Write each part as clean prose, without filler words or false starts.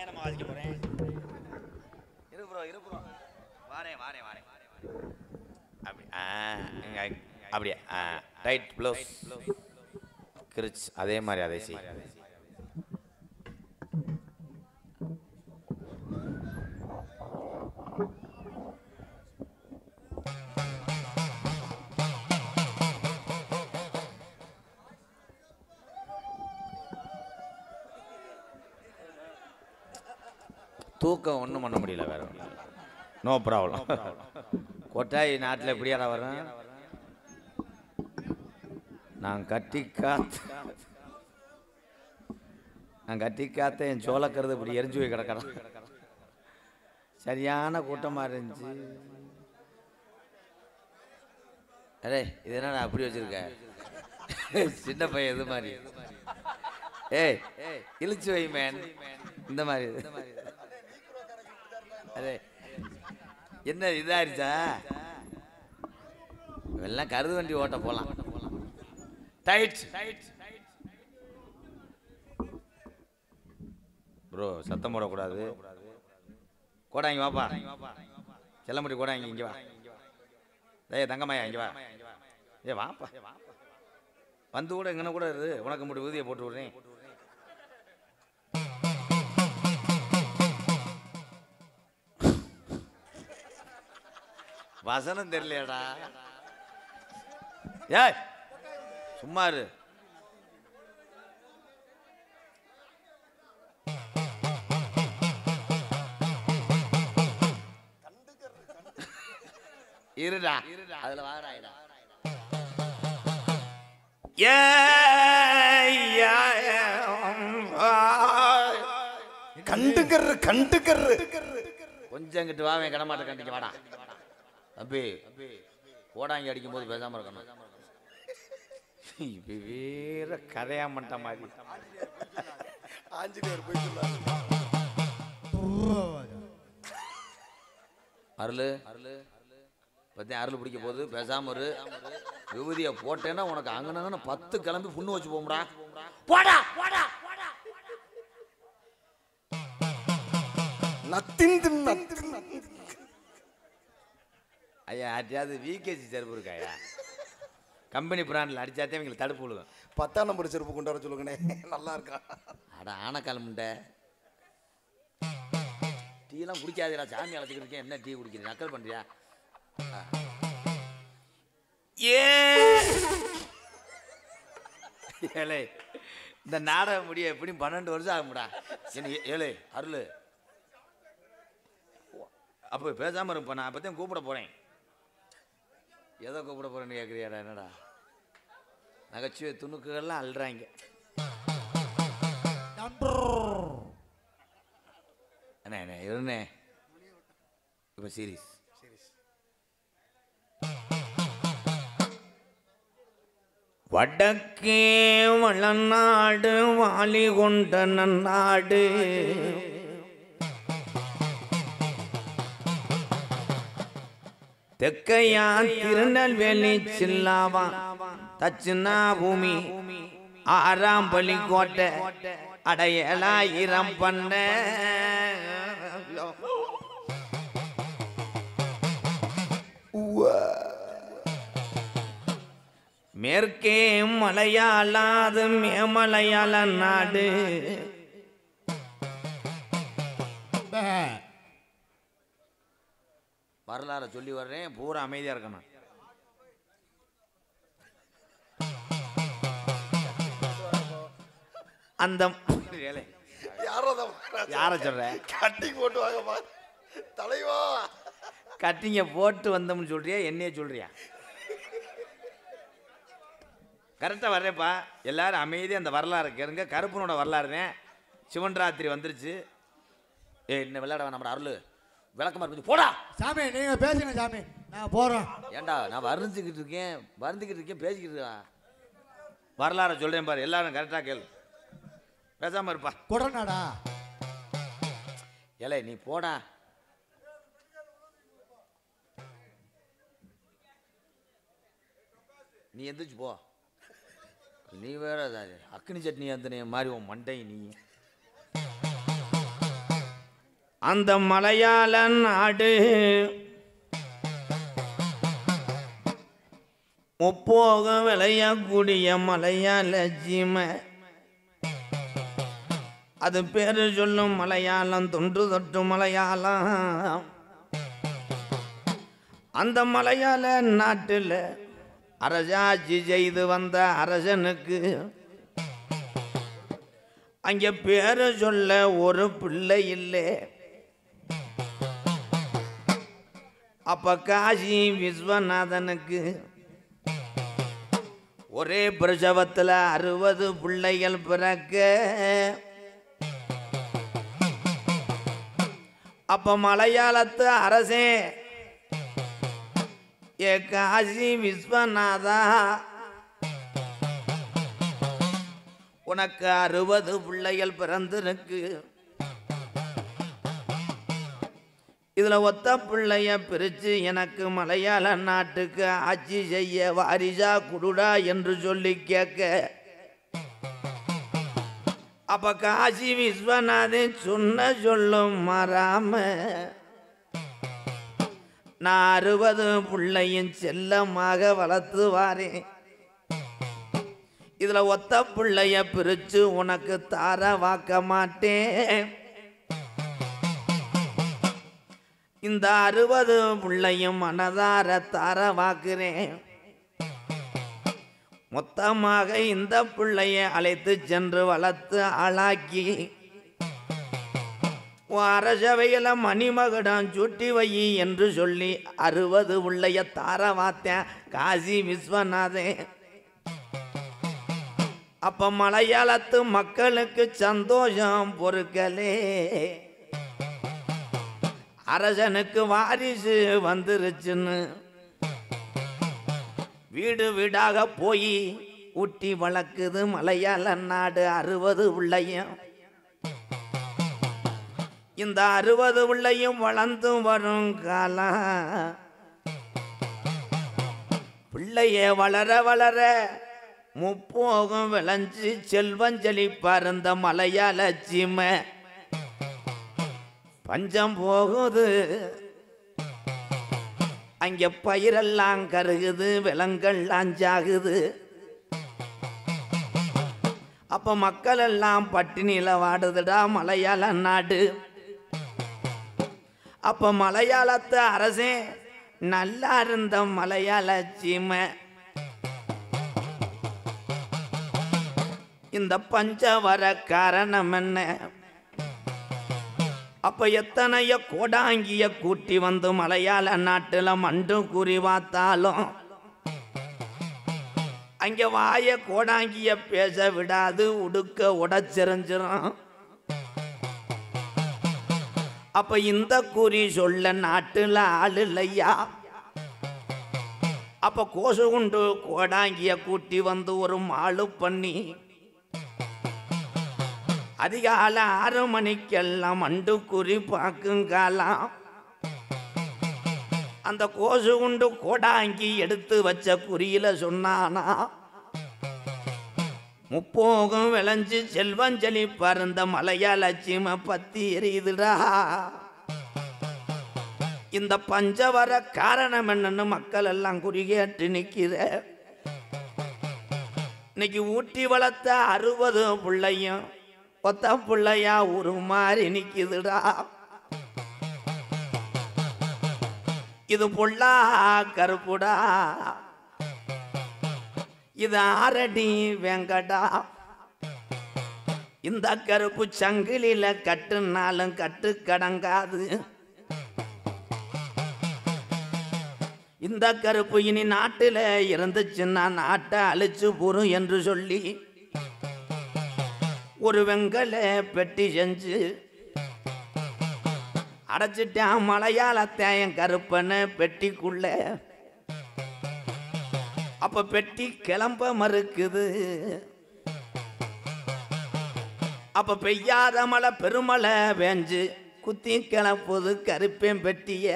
நான் வாசிக்க போறேன். இருப்புறோம் வாரேன். அப்படி அப்படியே டைட் ப்ளவுஸ் கிரிச் அதே மாதிரி அதை செய். தூக்கம் ஒன்றும் பண்ண முடியல, வேற நோ ப்ராப்ளம். கொட்டாய் நாட்டில் எப்படியாடா வரும்? நான் கட்டி காத்த என் சோளக்கிறது இப்படி எரிஞ்சு போய் கிடக்கிறேன். சரியான கூட்டமாக இருந்துச்சு. அரே இது என்ன அப்படி வச்சிருக்க? சின்ன பையன் இது மாதிரி. ஏய் இழுச்சு வை மேன், இந்த மாதிரி. அரே என்ன இதாயிருச்சா? எல்லாம் கருது வண்டி ஓட்ட போலாம். டைட் ப்ரோ, சத்தம் போடக்கூடாது. கோடாங்க வாப்பா, செல்லமுடி கோடாங்க இங்கே வா. ஏய் தங்கம்மாயா இங்கே வா. ஏ வாப்பா வந்து கூட எங்கன கூட இரு, உனக்கு முடி ஊதியை போட்டு விடுறேன். வசனம் தெரியலையாடா? ஏய் சும்மா இரு. இருடா அதுல வாராயிடா. கண்டுக்கரு கொஞ்சம் கிட்ட வா, கடமாட்ட கண்டிக்க வாடா. தம்பி ஓடாங்கி அடிக்கும் போது பேசாம இருக்கணும். வேற கதையா மட்ட மாதிரி ஆஞ்சநேயர் போய் சொல்லாரு. அருள் பத்தி அருள் பிடிக்க போது பேசாம ஒரு விபூதியை போட்டேன்னா உனக்கு அங்கன 10 கிளம்பி புண்ணு வச்சு போம்டா. போடா ஐயா ஆட்டியாவது விகேசி செருப்பு இருக்காயா? கம்பெனி பிராண்டில் அடிச்சாத்தே எங்களுக்கு தடுப்பு விழுகும். 10ஆம் நம்பர் செருப்பு கொண்டு வர சொல்லுங்கண்ணே, நல்லா இருக்கா? அட ஆனக்கால் முண்டை, டீலாம் குடிக்காதீடா. சாமி அழைச்சிக்கிட்டு இருக்கேன், என்ன டீ குடிக்கிறேன்? நக்கல் பண்றியா? ஏழை இந்த நாடகம் முடிய எப்படியும் 12 வருஷம் ஆகும்டா. ஏழை அருள் அப்போ பேசாம இருப்ப. நான் அப்பத்தையும் கூப்பிட போறேன். எதை கூப்பிட போறேன்னு கேட்குறியாடா? என்னடா நகைச்சுவை துணுக்குகள்லாம் அல்றாங்க. என்ன இருந்தே இப்போ சீரியஸ். வடக்கே வளநாடு வாலி கொண்ட நன்னாடு, தெக்கையா திருநெல்வேலி சில்லாவா தச்சுனா பூமி 6ஆம் பள்ளி கோட்டை அடையலாயிரம் பண்ண மேற்கே மலையாளாது மேமலையாள நாடு. வரலாறு சொல்லி வர்றேன், பூரா அமைதியா இருக்கணும். அந்த யார சொல்ற? கட்டிங் போட்டு வாங்கப்பா தலைவா. கட்டிங்க போட்டு வந்தோம்னு சொல்றியா, என்னைய சொல்றியா? கரெக்டா வர்றேப்பா. எல்லாரும் அமைதியா அந்த வரலாறு கேளுங்க. கருப்பனோட வரலாறுனே. சிவன் ராத்திரி வந்துருச்சு. என்ன விளையாட நம்ம அருள் விளக்கமா இருக்கு. போடா சாமி, நீங்க பேசுங்க சாமி, நான் போறோம். ஏண்டா நான் வருந்துக்கிட்டு இருக்கேன் பேசிக்கிட்டு இருக்கேன். வரலாறு சொல்றேன் பாரு, எல்லாரும் கரெக்டா கேளு. பேசாம இருப்பா. கொடநாடா ஏலே நீ போடா. நீ எந்திரிச்சு போ. நீ வேற அக்னி சட்னி அந்தனைய மாதிரி உன் மண்டை நீ. அந்த மலையாள நாடு முப்போக விளையக்கூடிய மலையாள ஜீமை, அது பேரு சொல்லும் மலையாளம், தொன்று தொட்டு மலையாளம். அந்த மலையாள நாட்டில் அரசாட்சி செய்து வந்த அரசனுக்கு அங்கே பேரு சொல்ல ஒரு பிள்ளை இல்லை. அப்ப காசி விஸ்வநாதனுக்கு ஒரே பிரசவத்தில் 60 பிள்ளைகள் பிறக்க, அப்ப மலையாளத்து அரசே, ஏ காசி விஸ்வநாதா, உனக்கு 60 பிள்ளைகள் பிறந்திருக்கு. இதுல ஒத்த பிள்ளைய பிரிச்சு எனக்கு மலையாள நாட்டுக்கு ஆட்சி செய்ய வாரிசா குடுடா என்று சொல்லி கேட்க, அப்ப காசி விஸ்வநாதன் சொன்ன சொல்லும் மாறாம நான் 60 பிள்ளையும் செல்லமாக வளர்த்து வாரேன். இதுல ஒத்த பிள்ளைய பிரிச்சு உனக்கு தார வாக்க மாட்டேன். இந்த 60 பிள்ளையும் மனதார தார வாக்குறேன். மொத்தமாக இந்த பிள்ளைய அழைத்து சென்று வளர்த்து ஆளாக்கி அரசவையில மணிமகுடம் சுட்டி வை என்று சொல்லி 60 பிள்ளைய தார வாத்தேன் காசி விஸ்வநாதன். அப்ப மலையாளத்து மக்களுக்கு சந்தோஷம் பொறுக்கலே, அரசனுக்கு வாரிசு வந்துருச்சுன்னு வீடு வீடாக போய் ஊட்டி வளர்க்குது மலையாள நாடு 60 பிள்ளையும். இந்த 60 பிள்ளையும் வளர்ந்து வரும் காலம், பிள்ளைய வளர வளர முப்போகம் விளைஞ்சு செல்வஞ்சலி பறந்த மலையாள சீமை பஞ்சம் போகுது. அங்க பயிரெல்லாம் கருகுது, விலங்கெல்லாம் சாகுது. அப்ப மக்கள் எல்லாம் பட்டினியில வாடுதுடா மலையாள நாடு. அப்ப மலையாளத்து அரசே நல்லா இருந்த மலையாள சீமை இந்த பஞ்சம் வர காரணம் என்ன? அப்ப எத்தனைய கோடாங்கிய கூட்டி வந்து மலையாள நாட்டுல மண்டு குறி பார்த்தாலும் அங்க வாய கோடாங்கிய பேச விடாது, உடுக்க உடச்செறிஞ்சிரும். அப்ப இந்த குறி சொல்ல நாட்டுல ஆள் இல்லையா? அப்ப கோசு குண்டு கோடாங்கிய கூட்டி வந்து ஒரு மாளு பண்ணி அதிகால 6 மணிக்கெல்லாம் மண்டு குறி பார்க்குங்காலாம். அந்த கோசு குண்டு கோடாங்கி எடுத்து வச்ச குறியில சொன்னானா, முப்போகம் விளைஞ்சு செல்வஞ்சலி பறந்த மலையாள சீமை பத்தி எரியுதுடா. இந்த பஞ்சவர காரணம் என்னன்னு மக்கள் எல்லாம் குறி கேட்டு நிக்கிற. இன்னைக்கு ஊட்டி வளர்த்த 60 பிள்ளையும் ஒத்த பிள்ளையா ஒரு மாதிரி நிக்குதுடா. இது பொல்லா கருப்புடா, இது ஆரடி வெங்கடா. இந்த கருப்பு சங்கிலில கட்டுனாலும் கட்டு கடங்காது. இந்த கருப்பு இனி நாட்டில இருந்துச்சுன்னா நாட்டை அழிச்சு போரும் என்று சொல்லி ஒரு வெங்கல பெட்டி செஞ்சு அடைச்சிட்டான் மலையாள தேயம் கருப்பன பெட்டிக்குள்ள. அப்ப பெட்டி கிளம்ப மறுக்குது. அப்ப பெய்யாத மழை பெருமழை வேஞ்சு குத்தி கிளப்புது கருப்பேன் பெட்டிய.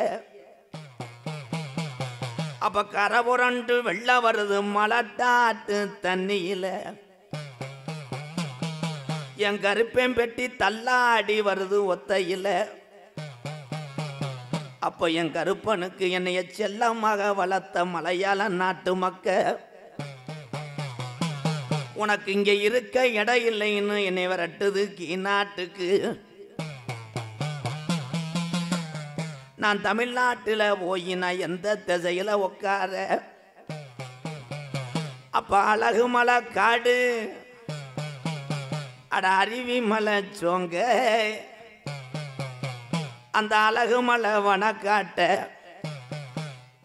அப்ப கரை புரண்டு வெள்ள வருது மலட்டாட்டு தண்ணியில. என் கருப்பேன் பெட்டி தள்ளாடி வருது ஒத்தையில. அப்ப என் கருப்பனுக்கு என்னைய செல்லமாக வளர்த்த மலையாள நாட்டு மக்க, உனக்கு இங்க இருக்க இடம் இல்லைன்னு என்னை விரட்டுது கீநாட்டுக்கு. நான் தமிழ்நாட்டில் போய் நான் எந்த திசையில உட்கார? அப்ப அழகு மலை காடு, அட அருவி மலை சோங்க, அந்த அழகு மலை வனக்காட்ட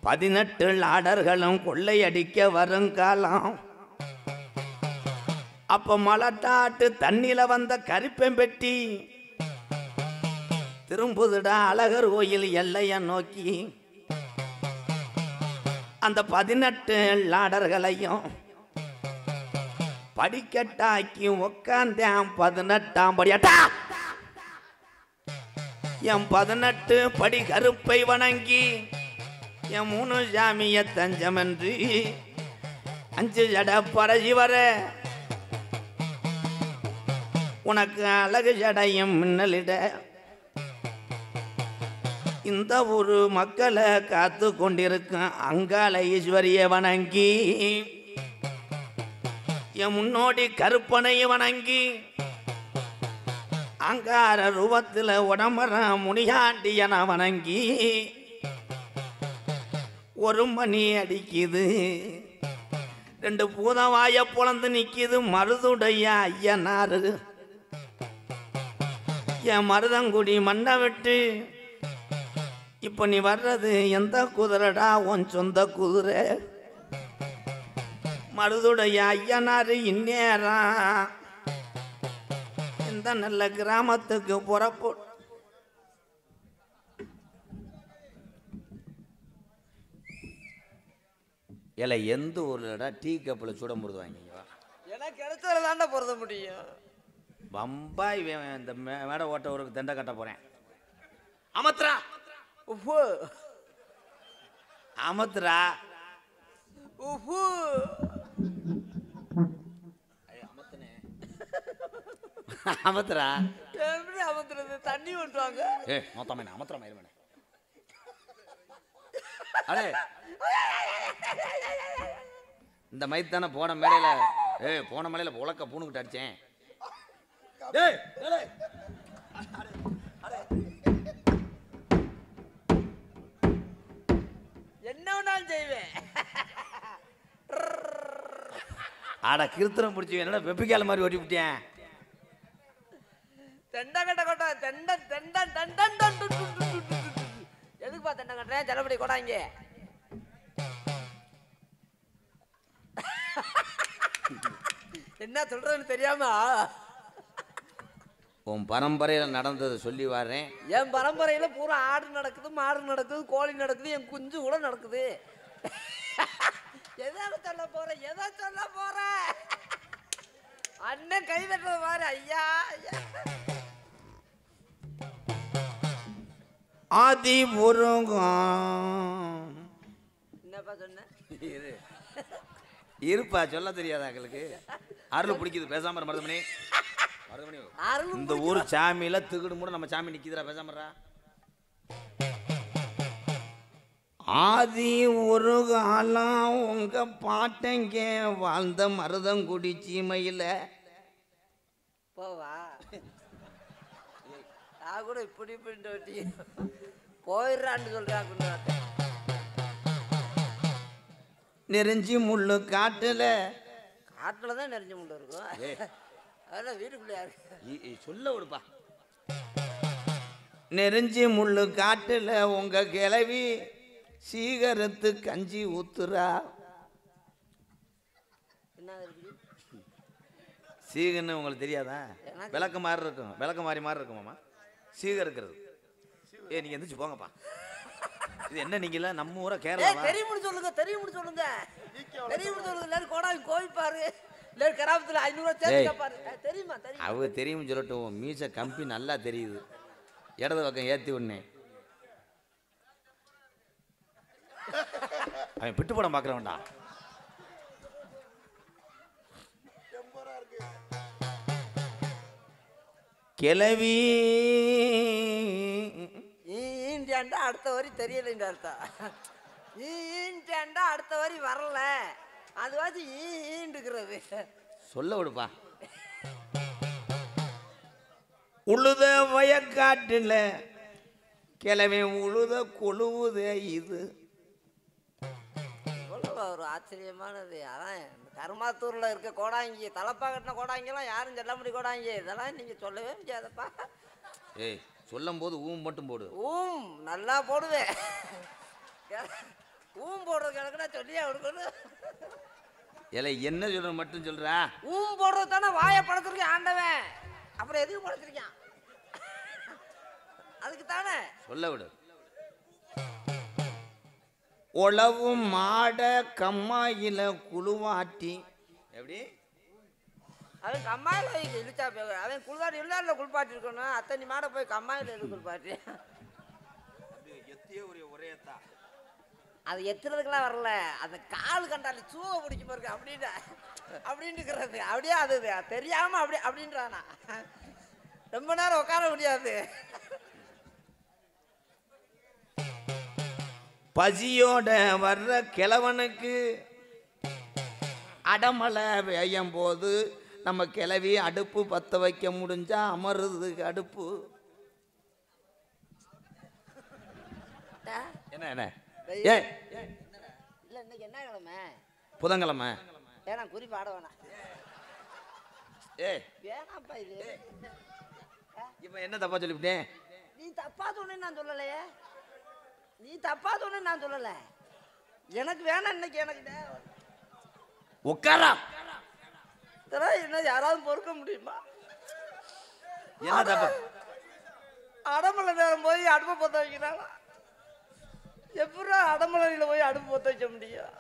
18 லாடர்களும் கொள்ளையடிக்க வருங்காலம். அப்ப மலட்டாட்டு தண்ணியில வந்த கருப்பேன் பெட்டி திரும்புதுடா அழகர் கோயில் எல்லைய நோக்கி. அந்த 18 லாடர்களையும் படிக்கட்டாக்கி உக்காந்தேன் 18ஆம் படியாட்டா. என் 18 படி கருப்பை வணங்கி என் 3 சாமிய தஞ்சமென்று 5 ஜட பரசி வர உனக்கு அழகு ஜடையும் மின்னலிட இந்த ஒரு மக்களை காத்து கொண்டிருக்கும் அங்காள ஈஸ்வரிய வணங்கி என் முன்னோடி கருப்பனையை வணங்கி அங்கார ரூபத்தில் உடம்பர முனியாண்டியன வணங்கி 1 மணி அடிக்குது. 2 பூதவாய பொழந்து நிற்கிது மருதுடைய ஐயனாரு. என் மருதங்குடி மண்ணை விட்டு இப்ப நீ வர்றது எந்த குதிரைடா? உன் சொந்த குதிரை. மருதுடைய ஐயனாரு இந்நேரம் இந்த நல்ல கிராமத்துக்கு புறப்போ இல்லை எந்த ஊர்லடா டீ கப்பில் சுட முடுவாங்க. எனக்கு கிடைச்சதுல தாண்டா பொருத முடியும். பம்பாய் இந்த மேடை ஓட்ட ஊருக்கு தண்டை கட்ட போறேன். அமத்ரா உப்பு அமத்ரா உப்பு அமத்ரா எப்படி அமர்த்துறது? தண்ணி ஓட்டுவாங்க. மொத்தமே அமத்ரா மயிர்மேனே. அடே இந்த மைத் தானே போன மேடையில போன மேடையில உலக்க பூணுக்கிட்டு அடிச்சேன். என்ன வேணாலும் செய்வேன். ஆட கிருத்திரம் பிடிச்சி என்னடா வெப்பிக்கால மாதிரி ஓட்டி விட்டேன். தெண்டை கட்ட கொட்டா தெண்ட தெண்ட தெண்டன் எதுக்குப்பா தெண்டை கட்டுறேன்? ஜலப்படி கொடாங்க. என்ன சொல்றதுன்னு தெரியாம உன் பரம்பரையில் நடந்ததை சொல்லி வரேன். என் பரம்பரையில பூரா ஆடு நடக்குது, மாடு நடக்குது, கோழி நடக்குது, என் குஞ்சு கூட நடக்குது. எதாவது சொல்ல போற? எதை சொல்ல போற? அண்ணன் கை தட்டுறது பாரு. ஐயா ஆதி முருகன் என்னப்பா சொன்ன? இருப்பா சொல்ல தெரியாதா எங்களுக்கு? அருள் பிடிக்குது பேசாம மருதமணி. இந்த ஊர் சாமியில திகுடு மூட நம்ம சாமி நிக்குதுடா பேசாமறா. ஆதி ஒரு காலம் உங்க பாட்டங்க வாழ்ந்த மருதங்குடி சீமையில போவா. நான் கூட இப்படி இப்படி போயிடுறான்னு சொல்றாங்க. நெருஞ்சி முள்ளு காட்டுல காட்டுல தான் நெருஞ்சி முள்ளு இருக்கும். அதெல்லாம் வீட்டுக்குள்ளே சொல்ல விடுப்பா. நெருஞ்சி முள்ளு காட்டுல உங்க கிளவி சீகரத்து கஞ்சி ஊத்துறா. சீகன்னு உங்களுக்கு தெரியாதா? விளக்க மாதிரி இருக்கும், விளக்க மாதிரி இருக்குமாமா சீக இருக்கிறது. நீங்க எந்திரிச்சு போங்கப்பா. இது என்ன நீங்களா நம்ம ஊரா ஏய் கேரளா தெரியும்னு சொல்லுங்க தெரியும்னு சொல்லுங்க எல்லாரும் கோடாங்க கோவிப்பாரு எல்லாரும் கிராமத்துல 500 சேர்த்து கேட்பாரு தெரியுமா தெரியும் அவங்க தெரியும்னு சொல்லட்டும் மீச கம்பி நல்லா தெரியுது இடது பக்கம் ஏற்றி விடனே அவன் பிட்டு படம் பார்க்குறவன்டா கிளவி ஈண்டாண்டா அடுத்த வரி தெரியலைன்ற அர்த்தம் ஈண்டாண்டா அடுத்த வரி வரல அதுவாச்சும் ஈண்டுக்கிறது சொல்ல விடுப்பா உழுத வயக்காட்டில் கிளவி உழுத கொழுவுதே இது இவ்வளவு ஒரு ஆச்சரியமானது அதான் இந்த கருமாத்தூர்ல இருக்க கோடாங்கி தலப்பா கட்டின கோடாங்கெல்லாம் யாரும் சொல்ல முடியும் கோடாங்கி இதெல்லாம் நீங்க சொல்லவே முடியாதப்பா ஏய் சொல்லும் போது மட்டும் போடு நல்லா போடுவேன் போடுறது கணக்குனா சொல்லியா கொடுக்கணும் இல்லை என்ன சொல்ற மட்டும் சொல்றா போடுறது தானே வாயை படுத்துருக்கேன் ஆண்டவன் அப்புறம் எதுக்கு படுத்துருக்கான் அதுக்கு தானே சொல்ல விடு உழவு மாட கம்மாயில குழுவாட்டி எப்படி அவன் கம்மாயில இழுச்சா அவன் குளிப்பாட்டி இல்லாத குளிப்பாட்டி இருக்கணும் அத்தனை மாட போய் கம்மாயில எது குளிப்பாட்டி அது எத்துறதுக்கெல்லாம் வரல அந்த கால் கண்டாலே சூவை பிடிக்க பாருங்க அப்படின்னுக்கிறது அப்படியே அது தெரியாம அப்படின்றானா ரொம்ப நேரம் உட்கார முடியாது பசியோட வர்ற கிழவனுக்கு அடமலை பெய்யும் போது நம்ம கிளவி அடுப்பு பற்ற வைக்க முடிஞ்சா அமருது அடுப்பு என்ன என்ன ஏ இல்ல இன்னைக்கு என்ன கிழமை புதன்கிழமை ஏன்னா குறி பாட வேணாம் ஏ வேணாம்ப்பா இது இவன் என்ன தப்பா சொல்லிவிட்டேன் நீ தப்பா சொன்னேன்னு நான் சொல்லலையே நீ தப்பா சொன்ன நான் சொல்லல எனக்கு வேணாம் இன்னைக்கு எனக்கு உட்காரா என்ன யாராவது பொறுக்க முடியுமா என்ன தப்பா அடமலை நேரம் போய் அடுப்பை பற்ற வைக்கிறானா எப்படா அடமலையில போய் அடுப்பு பற்ற வைக்க முடியும்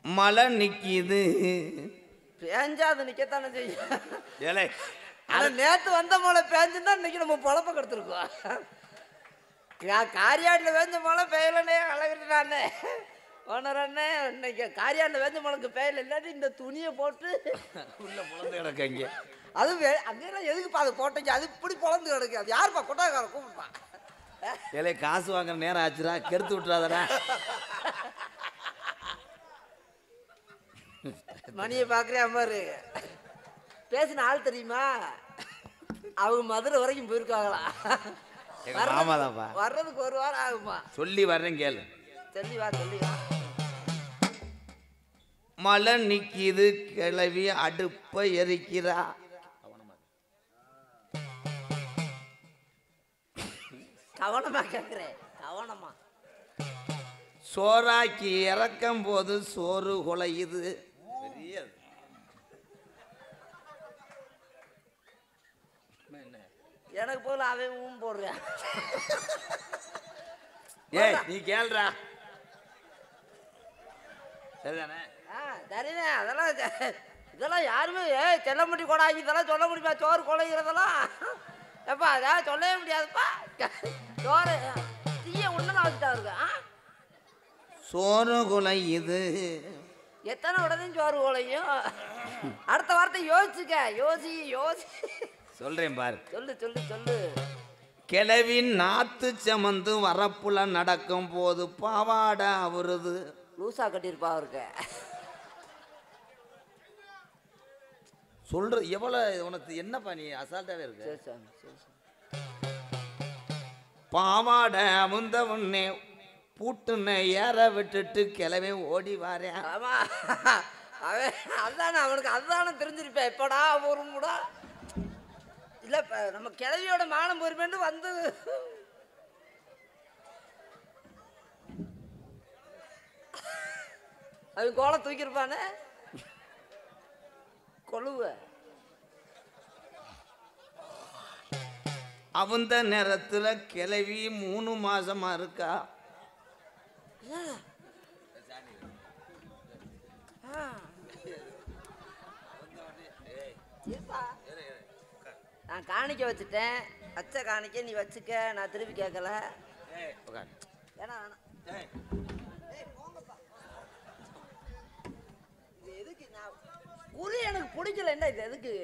மழை நிக்கிது பேஞ்சா அது நிக்கத்தானே செய்யும் ஏலே நேற்று வந்த மழை பேஞ்சுன்னா இன்னைக்கு நம்ம பொழப்ப கெடுத்துருக்கோம் காரியாட்டில் வேஞ்ச மழை பெய்யலனே அழகுறானே ஓனர் அண்ணே இன்னைக்கு காரியாட்டில் வேஞ்ச மழைக்கு பெய்யல இல்லாட்டி இந்த துணியை போட்டு உள்ள பொழந்து கிடக்க இங்கே அது அங்கெல்லாம் எதுக்குப்பா அது போட்டீங்க அது இப்படி பொழந்து கிடக்கு அது யாருப்பா கொட்டாக்கார கூப்பிடுப்பா ஏலே காசு வாங்குற நேரம் ஆச்சுரா கெடுத்து விட்டுறாதடா மணியை பார்க்குறேன் பாரு பேசின ஆள் தெரியுமா அவங்க மதுரை வரைக்கும் போயிருக்காங்களா ஆமாதான்ப்பா வர்றதுக்கு ஒரு வாரம் ஆகுமா சொல்லி வர்றேன் கேளு சொல்லி வா மழை நிக்கிது கிளவி அடுப்பை எரிக்கிறா கவனமா கேட்குறேன் கவனமா சோறாக்கி இறக்கும் போது சோறு குலையுது எனக்கு போல அவன் போடுறேன் ஏய் நீ கேள்றா சரிதானே சரிண்ணே அதெல்லாம் இதெல்லாம் யாருமே செல்லமுடி கொடாங்கி இதெல்லாம் சொல்ல முடியுமா சோறு குலைகிறதெல்லாம் எப்பா அதான் சொல்லவே முடியாதுப்பா சோறு தீய உடனே வச்சுட்டா இருக்கு சோறு குலையுது எத்தனை உடனே சோறு குலையும் அடுத்த வார்த்தை யோசிச்சுக்க யோசி சொல்றேன் பாரு சொல்லு கிளவின் நாத்து சமந்து வரப்புல நடக்கும் போது பாவாடை அவருது லூசா கட்டியிருப்பா அவருக்கு சொல்ற எவ்வளவு உனக்கு என்னப்பா நீ அசால்ட்டாவே இருக்கு பாவாடை அமுந்த உன்னே பூட்டுன்னு ஏற விட்டுட்டு கிளவி ஓடி வாரேன் ஆமா அவன் அதுதானே அவனுக்கு அதுதானே தெரிஞ்சிருப்பேன் எப்படா வரும்டா இல்ல நம்ம கிழவியோட மானம் பொறுமேன்னு வந்து அவன் கோலை தூக்கியிருப்பானே கொழுவ அவந்த நேரத்துல கிளவி 3 மாசமா இருக்கா. நான் காணிக்க வச்சுட்டேன். அச்சை காணிக்க நீ வச்சுக்க, நான் திருப்பி கேட்கல. ஏன்னா எதுக்கு நான் குறி எனக்கு பிடிக்கல. என்ன இது எதுக்கு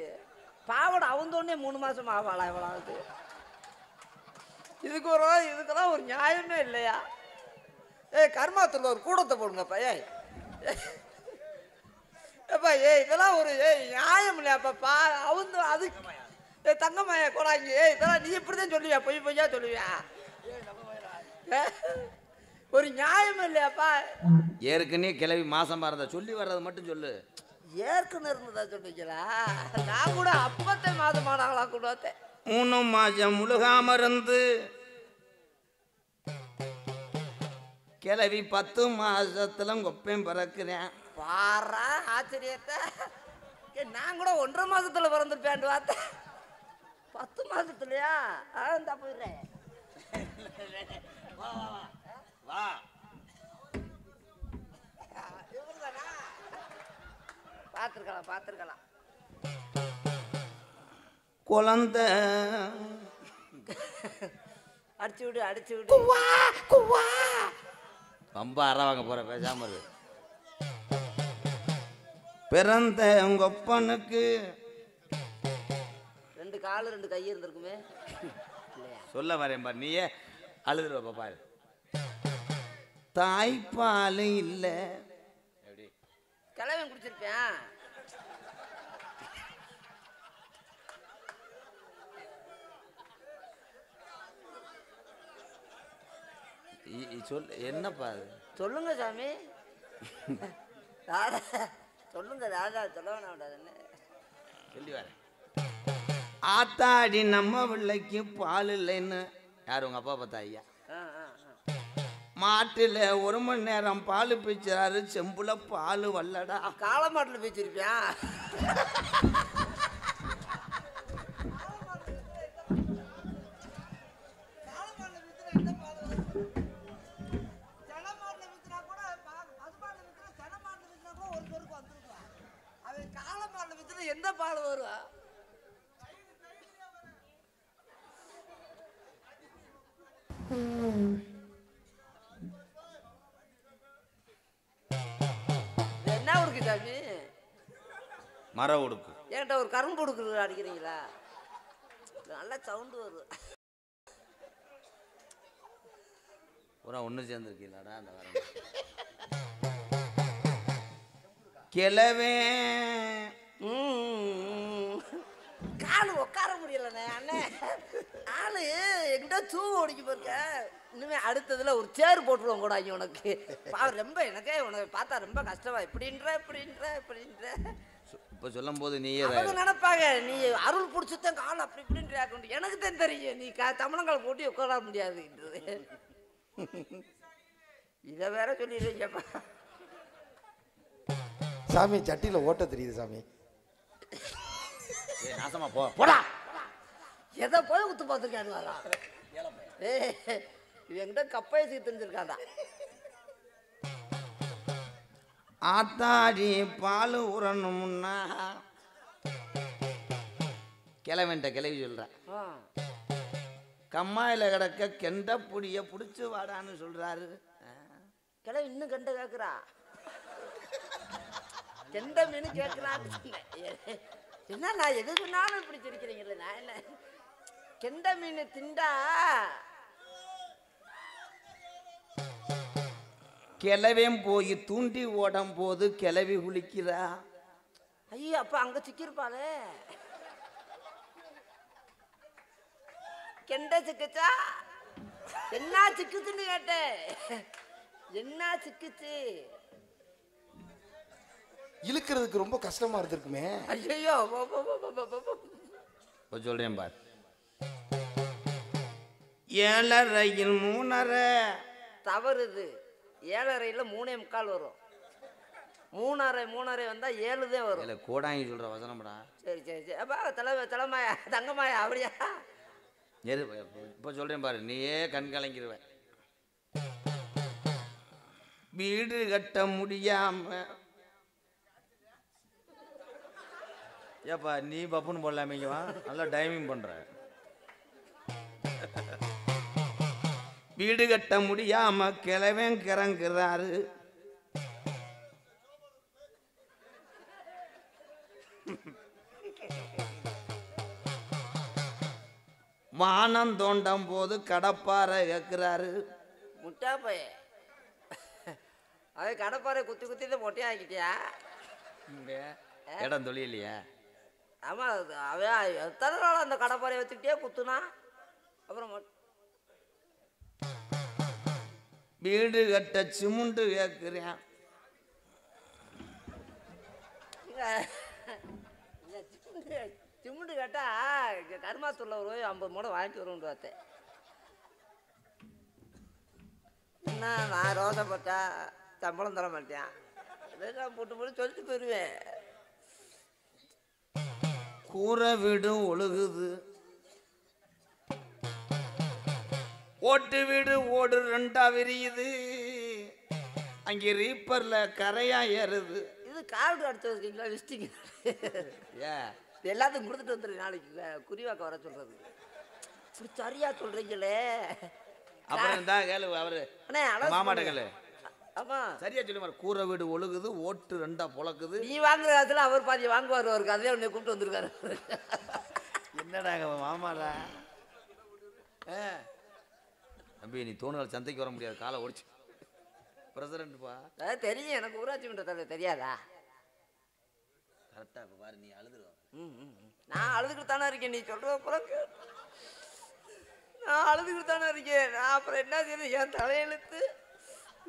பாவடை அவந்தோடனே 3 மாசம் ஆவாளா எவ்வளவு? இதுக்கெல்லாம் ஒரு நியாயமே இல்லையா? கர்மாத்துல ஒரு கூடத்தை போடுங்கப்பா. ஏப்பா இதெல்லாம் ஒரு நியாயம் இல்லையாப்பா? அவங்க அது தங்கம்மாயா கொடாங்க. இதெல்லாம் நீ இப்படிதான் சொல்லுவியா? பொய் பொய்யா சொல்லுவியா? ஒரு நியாயம் இல்லையாப்பா? ஏற்கனவே கிளவி மாசமா இருந்தா சொல்லி வர்றது மட்டும் சொல்லு. ஏற்கனவே இருந்ததா சொல்லிங்களா? நான் கூட அப்பத்தே மாதமானாங்களா கூட 3 மாசம் முழுகாம இருந்து கிளவி 10 மாசத்துல கொப்பையும் பிறக்கிறேன். பாரா ஆச்சரியத்தை. நான் கூட 1.5 மாசத்துல பிறந்திருப்பேன் வார்த்தை. 10 மாசத்துலயா? இந்தா போயிடுறேன். வா பார்த்துருக்கலாம். குழந்தை அடிச்சு விடு. ரொம்ப அறவாங்க போற பேசாம இருக்கு. பிறந்த உங்க ஒப்பனுக்கு 2 காலு 2 கை இருந்திருக்குமே. சொல்ல வரேன் பாரு, நீயே அழுதுருவ பாப்பா. தாய்ப்பால் இல்ல கிளவன் குடிச்சிருப்பேன். சொல் என்னப்பா அது? சொல்லுங்க சாமி. சொல்லுங்க ராஜா. சொல்ல வேணாம். சொல்லி வரேன். ஆத்தாடி நம்ம பிள்ளைக்கு பால் இல்லைன்னு யார் உங்க அப்பா பார்த்தா? ஐயா மாட்டுல 1 மணி நேரம் பால் பிச்சுறாரு, செம்புல பால் வல்லடா. காளை மாட்டுல பிச்சிருப்பியான். எந்த பால் வரும்? என்ன உடுக்கு சாமி? மர உடுக்கு. என்கிட்ட ஒரு கரும்பு உடுக்கு அடிக்கிறீங்களா? நல்ல சவுண்டு வரும். பூரா ஒன்று சேர்ந்துருக்கீங்களாடா அந்த வாரம். கிளவே காலு உட்கார முடியலண்ணே. அண்ணே ஆளு எங்கிட்ட சூ ஓடிக்க போயிருக்க. இனிமே அடுத்ததுல ஒரு சேர் போட்டுருவோம் கூட இங்க உனக்கு. ரொம்ப எனக்கே உனக்கு பார்த்தா ரொம்ப கஷ்டமா. இப்படின்ற இப்போ சொல்லும் போது நீயே நினைப்பாங்க நீ அருள் பிடிச்சதான் கால் அப்படி இப்படின்ற. எனக்கு தான் தெரியும் நீ தமிழங்கால் போட்டு உட்கார முடியாதுன்றது. இதை வேற சொல்லிடுவீங்கப்பா. சாமி சட்டியில ஓட்ட தெரியுது சாமி. நாசமா போடா. எதை போய் குத்து பார்த்துருக்காரு. என்கிட்ட கப்பையை சீர்த்திருக்காண்டா. ஆத்தாடி பால் உரணும்னா கிளவி சொல்ற. கம்மாயில கிடக்க கெண்ட புடிய புடிச்சு வாடான்னு சொல்றாரு. கிளவி இன்னும் கெண்ட கேட்குறா. கெண்ட மீன் கேட்குறான்னு என்ன நான் எது சொன்னாலும் இப்படி சிரிக்கிறீங்களே. நான் என்ன கெண்ட மீன் திண்டா கிளவையும் போய் தூண்டி ஓடும் போது கிளவி குளிக்கிறா. ஐயோ அப்ப அங்க சிக்கிருப்பாளே. கெண்ட சிக்குச்சா? என்ன சிக்குச்சுன்னு கேட்டேன். என்ன சிக்குச்சு? இழுக்கிறதுக்கு ரொம்ப கஷ்டமா இருந்திருக்குமே. ஐயோ சொல்றேன் பார். 7:30 3:30 தவறுது. 7:30 3:45 வரும். 3:30 வந்தா 7 தான் வரும். கோடாங்கி சொல்ற வசனம்டா. சரி அப்பா தலைமாயா தங்கமாயா அப்படியா? இப்போ சொல்கிறேன் பாரு, நீயே கண் கலங்கிடுவ. வீடு கட்ட முடியாம ஏப்பா நீ பப்புன்னு போடலாமேங்கவா, நல்லா டைமிங் பண்ற. வீடு கட்ட முடியாம கிழவன் கிறங்குறாரு. வானம் தோண்டம் போது கடப்பாறை கேட்கிறாரு. முட்டா போய் அவன் கடப்பாறை குத்தி குத்திட்டு மொட்டையா ஆக்கிட்டியா? இடம் தொழிலையா? ஆமா, அவன் எத்தனை நாள் அந்த கடப்பாறையை வச்சுக்கிட்டே குத்துனா. அப்புறம் வீடு கட்ட சிமுண்டு கேட்கிறேன். சிமெண்ட் கேட்டா கருமாத்தூர்ல ஒரு 50 மூடம் வாங்கிட்டு வருவோம் பார்த்தேன். என்ன நான் ரோசப்பட்டா சம்பளம் தர மாட்டேன், நான் போட்டு போட்டு சொல்லிட்டு போயிடுவேன். கூரை வீடும் ஒழுகுது, ஓட்டு வீடு ஓடு ரெண்டா விரியுது, அங்கே ரீப்பர்ல கரையா ஏறுது. இது கார்டு அடிச்சு வச்சுக்கீங்களா விசிட்டிங்? எல்லாத்தையும் கொடுத்துட்டு வந்துரு நாளைக்கு குறிவாக்க வர சொல்றது. இப்படி சரியா சொல்றீங்களே. அப்புறம் தான் கேளு அவரு மாமாட்ட கேளு. ஆமா சரியா சொல்லி கூரை வீடு ஒழுகுது, ஓட்டு ரெண்டா பொழக்குது. நீ வாங்குற காலத்துல அவர் பாதி வாங்குவார், அவருக்கு அதே உன்னை கூப்பிட்டு வந்திருக்காரு. என்னடாங்க மாமாடா தம்பி, நீ தோணுகள் சந்தைக்கு வர முடியாது, காலை ஒடிச்சு பிரசிடண்ட்ப்பா. தெரியும் எனக்கு, ஊராட்சி மன்ற தலைவர் தெரியாதா? கரெக்டா இப்போ பாரு, நீ அழுதுருவ. நான் அழுதுகிட்டு தானே இருக்கேன், நீ சொல்ற பிறகு நான் அழுதுகிட்டு தானே இருக்கேன். நான் அப்புறம் என்ன செய்யணும், என் தலையெழுத்து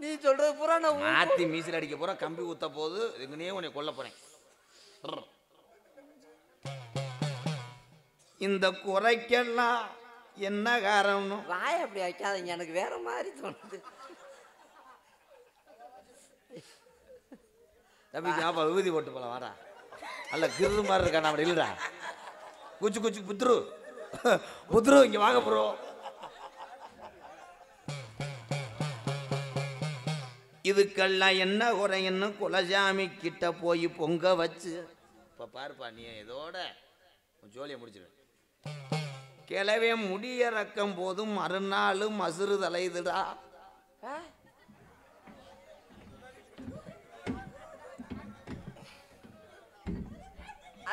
நீ சொல்றது பூரா நான் மாத்தி மீசில் அடிக்க போற, கம்பி ஊத்த போது எங்கனே உன்னை கொல்ல போறேன். இந்த குறைக்கெல்லாம் என்ன காரணம்? வாய் அப்படி வைக்காதீங்க, எனக்கு வேற மாதிரி தோணுது. தம்பி ஞாபகம் விபூதி போட்டு போல வாடா, நல்ல கிரு மாதிரி இருக்கா. நம்ம இல்லடா குச்சி குச்சி புத்துரு புத்துரு, இங்க வாங்க ப்ரோ. இதுக்கெல்லாம் என்ன குறைன்னு குலசாமி கிட்ட போய் பொங்க வச்சு, இப்ப பாருப்பா நீ இதோட ஜோலியை முடிச்சிரு. கிளவே முடியறக்கும் போதும் மறுநாள் மசுறு தலையுதுடா.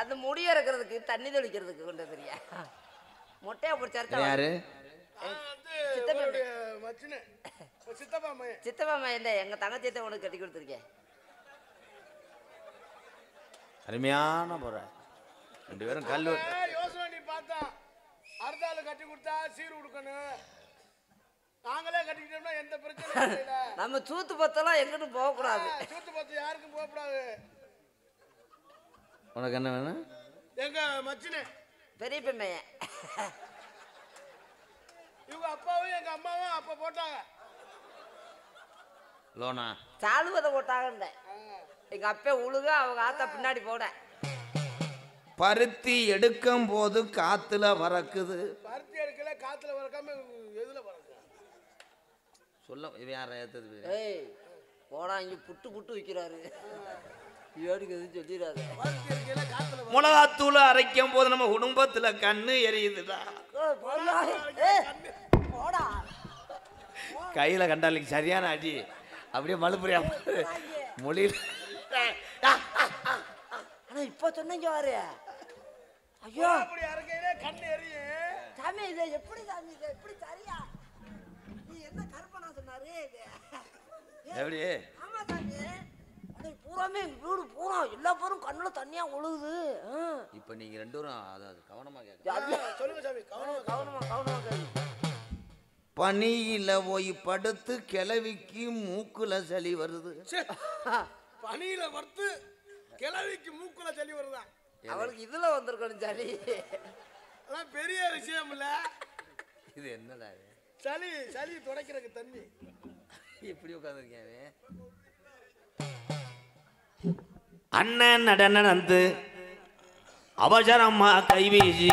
அது முடிய இருக்கிறதுக்கு தண்ணி தெளிக்கிறதுக்கு கொண்டு தெரியா மொட்டையா பிடிச்சா யாரு? சித்தப்பா மையன் எங்க தங்கச்சியத்தை உனக்கு கட்டி கொடுத்துருக்கேன். அருமையான முறை. 2 பேரும் கல் யோசனை பார்த்தா அடுத்த ஆளு கட்டி கொடுத்தா சீர் கொடுக்கணும், நாங்களே கட்டிக்கிட்டோம்னா எந்த பிரச்சனையும் இல்லை. நம்ம சூத்து பத்தெல்லாம் எங்கிட்டும் போகக்கூடாது, சூத்து பத்து யாருக்கும் போகக்கூடாது. உனக்கு என்ன வேணும்? எங்க மச்சினே பெரிய பெண்மையன் இவங்க அப்பாவும் எங்க அம்மாவும் அப்ப போட்டாங்க லோனா, சாலுவதை போட்டாங்க. எங்க அப்பா உழுக, அவங்க ஆத்தா பின்னாடி போட. பருத்தி எடுக்கும் போது காத்துல பறக்குது. பருத்தி எடுக்கல, காத்துல பறக்காம எதுல பறக்கு சொல்ல இவன் யார ஏத்தது? ஏய் போடா, இங்க புட்டு புட்டு விற்கிறாரு, ஏடுக்கு எதுவும் சொல்லிடாது. மிளகாத்தூள் அரைக்கும் போது நம்ம குடும்பத்துல கண்ணு எரியுதுடா. போடா, கையில கண்டாலிக்கு சரியான அடி, அப்படியே மழுப்புறியா மொழியில். ஆனா இப்ப சொன்னீங்க வாரு. ஐயோ அப்படி அரைக்கையிலே கண்ணு எரியும். சாமி இதை எப்படி சாமி, இதை எப்படி சரியா? நீ என்ன கற்பனா சொன்னாரு இது? எப்படி? ஆமா சாமி, பூராமே வீடு பூரா எல்லா பேரும் கண்ணுல தண்ணியா ஒழுகுது. இப்ப நீங்க 2 பேரும் அதாவது கவனமா கேட்க சொல்லுங்க சாமி, கவனமா கேளு. பனியில போய் படுத்து கிளவிக்கு மூக்குல சளி வருது. பனியில வறுத்து கிளவிக்கு மூக்குல சளி வருதா? அவளுக்கு இதுல வந்திருக்கணும் சளி. அதான் பெரிய விஷயம் இல்ல. இது என்னடா சளி சளி துடைக்கிறதுக்கு தண்ணி. எப்படி உட்காந்துருக்கேன்? அண்ணன் நடந்து அவசரமா கைவீசி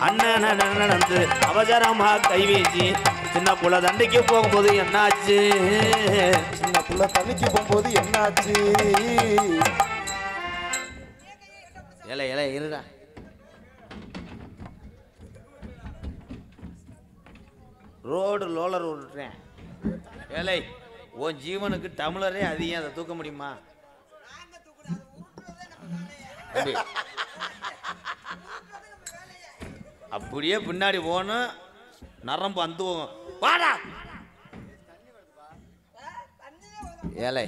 அண்ணன் நடந்து அவசரமா கை வீசி சின்ன புள்ள தண்டைக்கு போகும்போது என்னாச்சு சின்ன புள்ள தண்ணிக்கு போகும்போது என்னாச்சு இலை இலை இருடா ரோடு லோலர் விட்டுறேன் ஏலை உன் ஜீவனுக்கு டம்ளரே அதிகம் அதை தூக்க முடியுமா தம்பி, அப்படியே பின்னாடி போகணும் நரம்பு அந்த வாடா ஏலை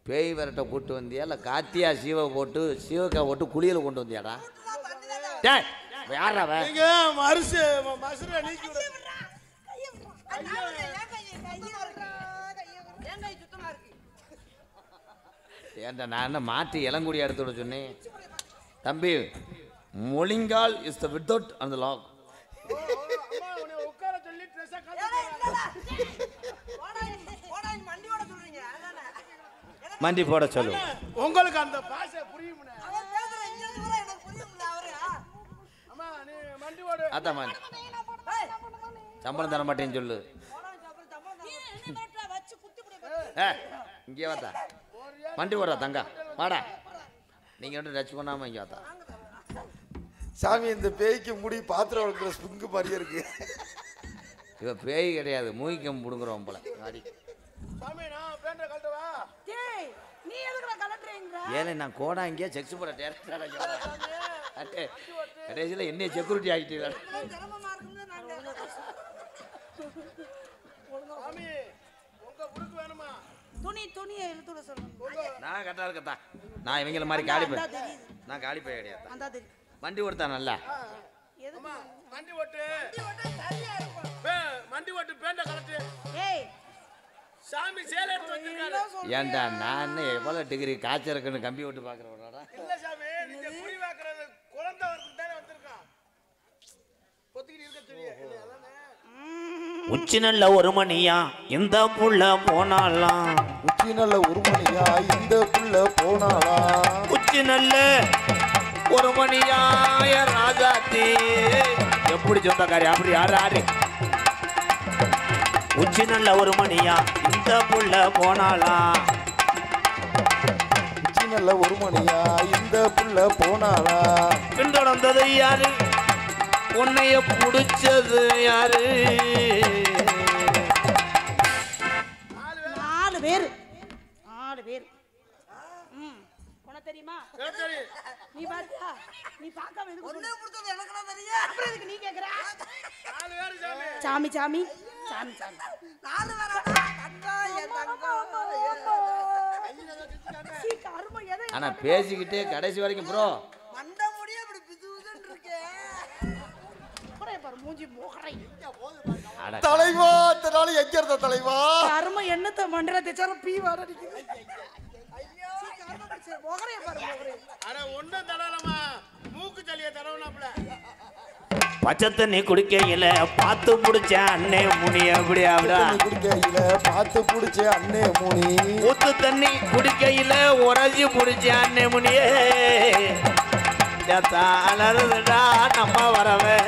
பேய் விரட்டை போட்டு வந்தியா இல்லை காத்தியா சீவை போட்டு சீவக்காய் போட்டு குளியல கொண்டு வந்தியாடா டேய் யாரா அவன்? நீங்க மசுரை நீக்கி விட ஏன்டா நான் என்ன மாற்றி இளங்குடி எடுத்து விட சொன்னேன் தம்பி மொழிங்கால் இஸ் த வித்தவுட் அந்த லாக் உட்கார சொல்லி மண்டி போட சொல்லு உங்களுக்கு அந்த பாஷை புரியும் அம்மா நீ மண்டி ஓடு அத்தா மண்டி சம்பளம் தர மாட்டேன்னு சொல்லு இங்கே வாத்தா மண்டி போடுறா தங்கா வாடா நீங்கள் வந்து டச் பண்ணாமல் இங்கே வாத்தா சாமி இந்த பேய்க்கு முடி பாத்திரம் வளர்க்குற ஸ்பிங்கு மாதிரியே இருக்கு இவ பேய் கிடையாது மூய்க்கம் பிடுங்குறோம் போல வாடி சாமி நான் பேண்ட கழட்டவா நீ எதுக்கு கலட்டுறீங்க ஏன்னா நான் கோடா இங்கேயே செக்ஸ் போட கடைசியில் என்ன செக்யூரிட்டி ஆகிட்டு சாமி உங்க உடுக்கு வேணுமா துணியை இழுத்து சொல்லுங்க நான் கரெக்டாக இருக்கத்தா நான் இவங்கள மாதிரி காலி போய் நான் காலி போய் கிடையாது வண்டி ஓடுத்தா நல்லா அம்மா மண்டி ஓட்டு மண்டி ஓட்டு பேண்ட கழட்டு சாமி சேலை எடுத்து வச்சிருக்காரு ஏன்டா நான் எவ்வளோ டிகிரி காய்ச்சல் இருக்குன்னு கம்பி ஓட்டு பார்க்குறவனோட இல்ல சாமி நீங்க குடி வாக்குறது குழந்தை வரதுக்கு தானே வந்திருக்கான் பொத்திக்கிட்டு இருக்க சொல்லி அதானே உச்சி நல்ல ஒரு மணியா இந்த புள்ள போனாலாம் உச்சி நல்ல ஒரு மணியா இந்த புள்ள போனாளா உச்சி நல்ல ஒரு மணியாய ராஜாத்தி எப்படி சொந்தக்காரி அப்படி யாரு யாரு உச்சி நல்ல ஒரு மணியா இந்த புள்ள போனாலாம் உச்சி நல்ல ஒரு மணியா இந்த புள்ள போனாளா பின்தொடர்ந்தது யாரு உன்னைய புடிச்சது யாரு நாலு பேர் உனக்கு தெரியுமா சரி நீ பாத்தியா நீ பார்க்காம எதுக்கு ஒண்ணே புடிச்சது எனக்குலாம் தெரியும் அப்புறம் எதுக்கு நீ கேக்குற நாலு பேர் சாமி சாமி சாமி சாமி சாமி நாலு பேரா தங்கம் என் தங்கம் கரும எதை ஆனால் பேசிக்கிட்டே கடைசி வரைக்கும் ப்ரோ மண்ட முடிய அப்படி பிது பிதுன்னு இருக்கே பாரு மூஞ்சி மோகரை தலைவா இத்தனால எங்க இருந்த தலைவா கரும என்னத்த மண்டல தேச்சாலும் பீ வர அடிக்குது மோகரைய பாரு மோகரை அட ஒண்ணும் தடவலமா மூக்கு தள்ளிய தடவனாப்ல பச்சை தண்ணி குடிக்கையில பார்த்து புடிச்ச அண்ணே முனி அப்படி அப்படியா குடிக்கையில பார்த்து புடிச்ச அண்ணே முனி ஊத்து தண்ணி குடிக்கையில உரைஞ்சி புடிச்ச அண்ணே முனியே அலறுதுடா நம்ம வரவே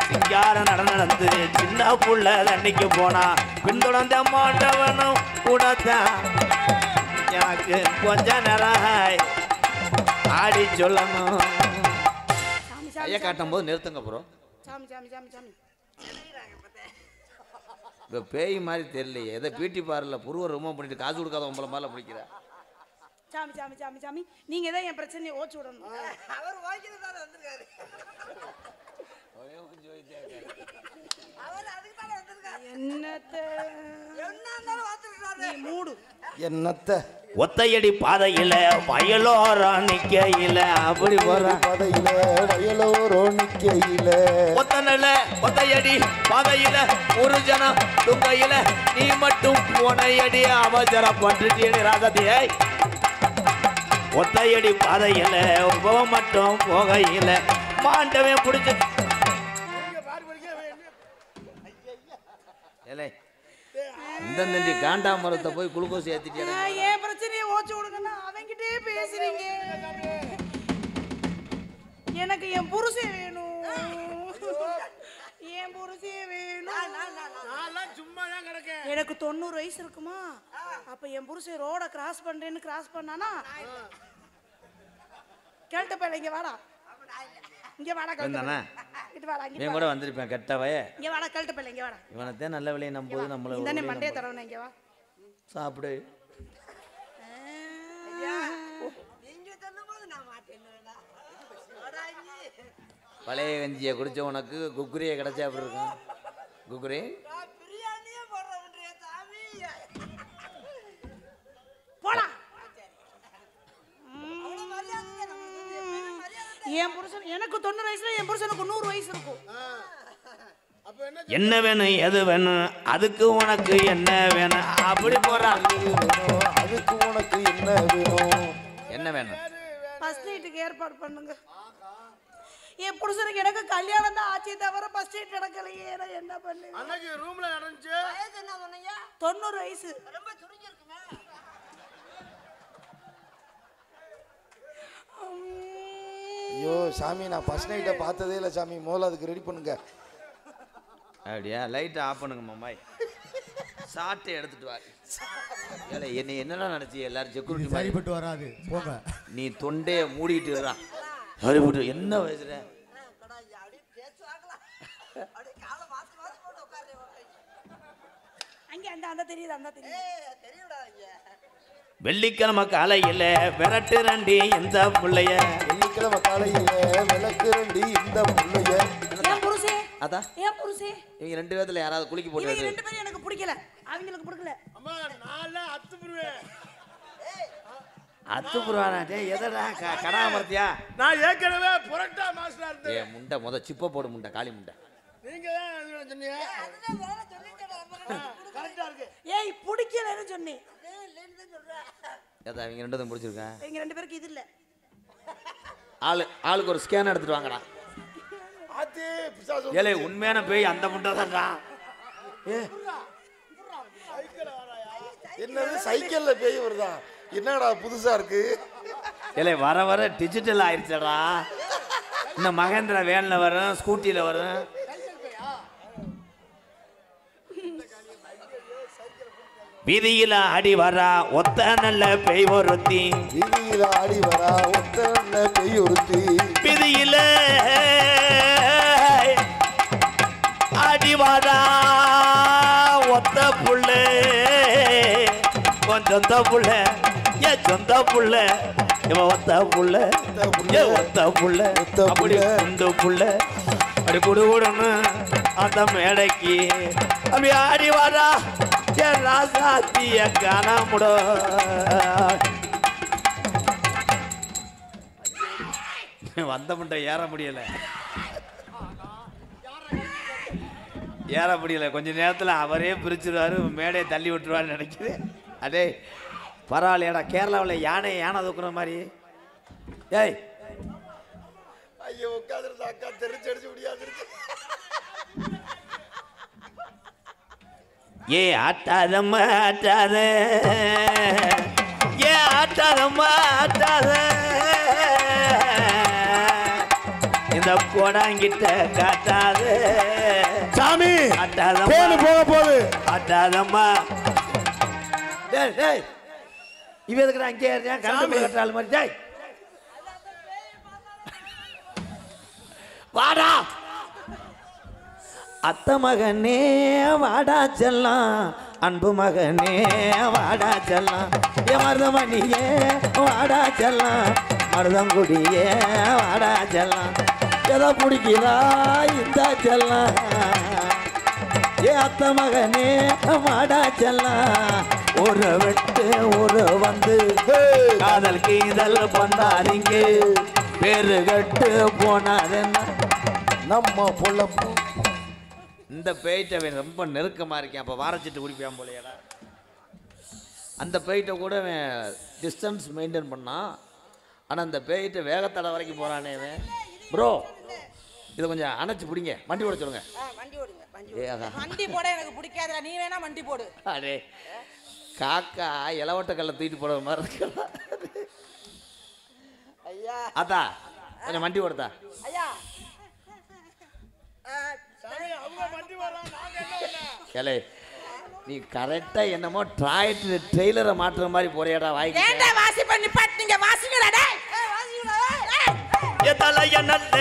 சிங்கார நடந்து சின்ன புள்ள தண்ணிக்கு போனா பின்தொடர்ந்த மாட்டவனும் கூடத்தான் எனக்கு கொஞ்ச நேரம் ஆடி சொல்லணும் கையை காட்டும் போது நிறுத்துங்க ப்ரோ சாமி சாமி சாமி சாமி இப்போ பேய் மாதிரி தெரியலையே எதை பியூட்டி பார்லர் புருவ ரிமூவ் பண்ணிட்டு காசு கொடுக்காத உங்களை மாதிரில பிடிக்கிற சாமி சாமி சாமி சாமி நீங்க தான் என் பிரச்சனையை ஓச்சு விடணும் அவர் வாங்கிட்டு தானே வந்திருக்காரு அவர் அதுக்கு தானே வந்திருக்காரு என்னத்த என்ன இருந்தாலும் வாத்துருக்காரு நீ மூடு என்னத்த ஒத்தையடி பாதையில வயலோரம் நிக்கையில அப்படி போறான் பாதையில வயலோரோ நிக்கையில ஒத்தையடி பாதையில ஒரு ஜனம் துங்கையில நீ மட்டும் போனையடி அவசரம் பண்றீங்க ராகதியை ஒத்தையடி பாதையில போக மட்டும் போகையில மாண்டவன் பிடிச்ச ஏலே இந்த நன்றி காண்டா மரத்தை போய் குளுக்கோஸ் ஏற்றிட்டியா என் பிரச்சனையை ஓச்சு விடுங்கன்னா அவங்கிட்டே பேசுறீங்க எனக்கு 90 வயசு இருக்குமா? அப்ப என் புருஷன் ரோட கிராஸ் பண்றேன்னு கிராஸ் பண்ணானா? கேட்ட பையல இங்க வாடா. இங்க வாடா கேட்ட. இது வாடா இங்க. நான் கூட வந்திருப்பேன் கெட்டவே. இங்க வாடா கேட்ட பையல இங்க வாடா. இவனதே நல்ல வழியை நம்போது நம்மள இந்தனே மண்டே தரவனே இங்க வா. சாப்பிடு. நீங்க சொல்லும்போது நான் மாட்டேன்னுடா. பழைய கஞ்சியை குடிச்ச உனக்கு குக்குரியை கிடைச்சா அப்படி இருக்கும். குக்குரி பிரியாணியே போடுறேன் சாமி. போடா. என் புருஷன் எனக்கு 90 வயசுல என் புருஷனுக்கு 100 வயசு இருக்கும். என்ன வேணும் எது வேணும் அதுக்கு உனக்கு என்ன வேணும் அப்படி போறான். அதுக்கு உனக்கு என்ன வேணும்? என்ன வேணும்? ஃபர்ஸ்ட் நைட்டுக்கு ஏற்பாடு பண்ணுங்க. என் புருஷனுக்கு எனக்கு கல்யாணம் தான் ஆச்சே தவிர ஃபர்ஸ்ட் நைட் நடக்கலையே. நான் என்ன பண்ணு? அன்னைக்கு ரூம்ல நடந்துச்சு. வயசு என்ன சொன்னீங்க? 90 வயசு. ரொம்ப சுருங்கி இருக்குமே. ஐயோ சாமி, நான் ஃபர்ஸ்ட் நைட்டை பார்த்ததே இல்லை சாமி. முதல்ல அதுக்கு ரெடி பண்ணுங்க. அப்படியா? லைட்டை ஆஃப் பண்ணுங்க மாமாய். சாட்டை எடுத்துட்டு வா. ஏலே என்ன என்னடா நடந்துச்சு? எல்லாரும் செக்யூரிட்டி சரிப்பட்டு வராது போங்க. நீ தொண்டையை மூடிட்டு இருக்கா. சரிப்பட்டு என்ன வயசுல? அப்படியே பேசுவாங்களா? அப்படியே காலை மாத்தி மாத்தி போட்டு உட்கார்றேன். அங்க அந்த தெரியுது அந்த தெரியுது. தெரியுடா இங்க. வெள்ளிக்கிழமை காலையில விரட்டு ரெண்டி இந்த பிள்ளைய. வெள்ளிக்கிழமை காலையில விளக்கு ரெண்டி இந்த பிள்ளைய. என் புருஷன் அதான் என் புருஷன் இவங்க 2 பேர்த்துல யாராவது குளிக்க இவங்க போட்டு 2 பேரும் எனக்கு பிடிக்கல. அவங்களுக்கு பிடிக்கல. அம்மா நான்லாம் அத்துப்புருவேன். அத்துப்புறானா? டேய் எதடா கடாமர்த்தியா? நான் ஏற்கனவே புரட்டா மாஸ்டரா ஏ இருந்தேன். முண்டை முத சிப்ப போடு முண்டை காளி முண்டை. நீங்க தான் சொன்னீங்க. அதுதான் வேலை சொல்லிட்டேடா. கரெக்டா இருக்கு. ஏய் பிடிக்கலன்னு சொன்னேன். இல்லைன்னு தான் சொல்றேன். ஏதா இவங்க 2 பேரும் பிடிச்சிருக்கேன். எங்க 2 பேருக்கு இது இல்ல. ஆளுக்கு ஒரு ஸ்கேன் எடுத்துட்டு வாங்கடா. ஆத்தி பிசாசு. ஏலே உண்மையான பேய் அந்த முண்டை தான்டா. என்னது சைக்கிள்ல பேய் வருதா? என்னடா புதுசா இருக்கு? ஏலே வர வர டிஜிட்டல் ஆயிடுச்சடா. இந்த மகேந்திரா வேன்ல வரும், ஸ்கூட்டில வரும். வீதியில ஆடி வரா ஒத்த நல்ல பெய் ஒருத்தி. வீதியில ஆடி வரா ஒத்த நல்ல பேய் ஒருத்தி. வீதியில ஆடி வரா ஒத்த புள்ள. உன் சொந்த புள்ள என் சொந்த புள்ள. இவன் ஒத்த புள்ள ஏ ஒத்த புள்ள. அப்படி குண்டு புள்ள அப்படி குடுகுடுன்னு அந்த மேடைக்கு அப்படி ஆடி வரா என் ராசாத்திய காணாமுட. வந்த முண்டை ஏற முடியல. ஏற முடியல. கொஞ்ச நேரத்தில் அவரே பிரிச்சுருவாரு, மேடையை தள்ளி விட்டுருவாருன்னு நினைக்குது. அடே பரவாயில்லையாடா. கேரளாவில் யானை தூக்குற மாதிரி. ஏய் ஐயோ உட்காந்துருந்தா அக்கா தெரிஞ்சடிச்சு முடியாது. ஏ ஆட்டாதம்மா ஆட்டாத. ஏ ஆட்டாதம்மா ஆட்டாத. இந்த கோடாங்கிட்ட காட்டாத சாமி ஆட்டாதம்மா போக போகுது. ஆட்டாதம்மா. டேய் டேய் இவ எதுக்குடா அங்கே ஏறியா? கண்டு கட்டால் மாதிரி. டேய் வாடா அத்த மகனே வாடா செல்லாம். அன்பு மகனே வாடா செல்லாம். என் மருதமணியே வாடா செல்லாம். மருதங்குடியே வாடா செல்லாம். எதை பிடிக்கிறா இந்த செல்லாம். ஏ அத்த மகனே வாடா செல்லாம். ஒரு வெட்டு ஒரு வந்து காதல் கீதல் பண்ணாதீங்க. பேரு கட்டு போனாதுன்னா நம்ம பொழப்பு. இந்த பேய்கிட்ட ரொம்ப நெருக்கமாக இருக்கேன். அப்போ வாரச்சிட்டு குடிப்பான் போலையடா. அந்த பேய்கிட்ட கூட டிஸ்டன்ஸ் மெயின்டைன் பண்ணான். ஆனால் அந்த பேய்கிட்ட வேகத்தடை வரைக்கும் போகிறானே ப்ரோ. இதை கொஞ்சம் அணைச்சி பிடிங்க. வண்டி ஓட சொல்லுங்க. வண்டி ஓடுங்க. வண்டி போட எனக்கு பிடிக்காதுடா. நீ வேணா வண்டி போடு. அடே காக்கா இலவட்ட கல்லை தூக்கிட்டு போடுற மாதிரி இருக்கலாம். ஐயா அத்தா கொஞ்சம் வண்டி ஓடுதா. ஐயா சாமி அவங்க வண்டி வரோம். நாங்க என்ன பண்ண? ஏலே நீ கரெக்டா என்னமோ ட்ரெய்லரை மாற்றுற மாதிரி போறியாடா வாய்க்கு. ஏன்டா வாசி பண்ணி பாட்டுங்க வாசிங்கடா டேய். தலைய நல்ல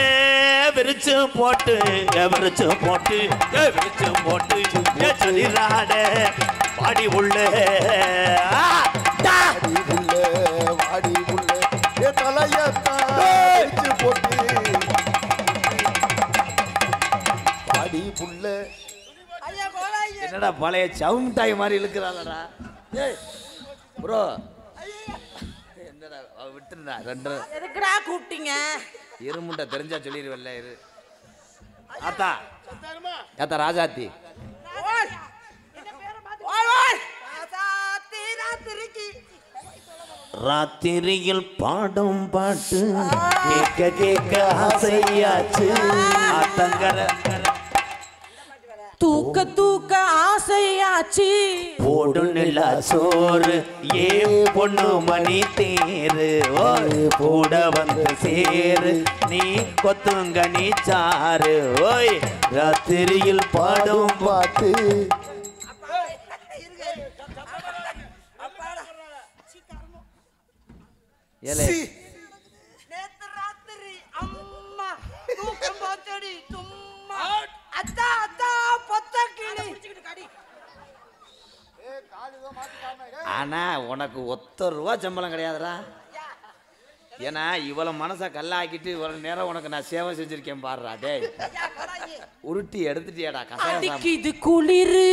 விரிச்சு போட்டு விரிச்சு போட்டு விரிச்சு போட்டு சொல்லிராட பாடி உள்ள வாடி உள்ள ஏ தலையத்து போட்டு பாடி புள்ள. என்னடா பழைய சவுண்டாய் மாதிரி இழுக்கிறாளடா. ஏய் ப்ரோ என்னடா விட்டுருந்தா ரெண்டு எதுக்குடா கூப்பிட்டீங்க? இருமுண்டை தெரிஞ்சா சொல்லிடுவல்ல இரு. ஆத்தா ஆத்தா ராஜாத்தி ஓய் என்ன பேரை மாத்தி ஓய் ஓய் ராசாத்தி ராத்திரிக்கு ராத்திரியில் பாடும் பாட்டு கேட்க கேட்க ஆசையாச்சு ஆத்தங்கர தூக்க தூக்க ஆசையாச்சு போடு நிலா சோறு ஏ பொண்ணு மணி தேரு ஓய் கூட வந்து சேரு நீ கொத்துங்க நீ சாரு ஓய் ராத்திரியில் பாடும் பாட்டு. ஏலே நேத்து ராத்திரி அம்மா தூக்கம் போத்தடி சும்மா அத்தா அத்தா பொத்த கிளி ஆனா உனக்கு ஒத்த ரூபா சம்பளம் கிடையாதுடா. ஏன்னா இவ்வளவு மனசை கல்லாக்கிட்டு இவ்வளவு நேரம் உனக்கு நான் சேவை செஞ்சிருக்கேன் பாடுறா. டேய் உருட்டி எடுத்துட்டியாடா கசாயம். அடிக்குது குளிரு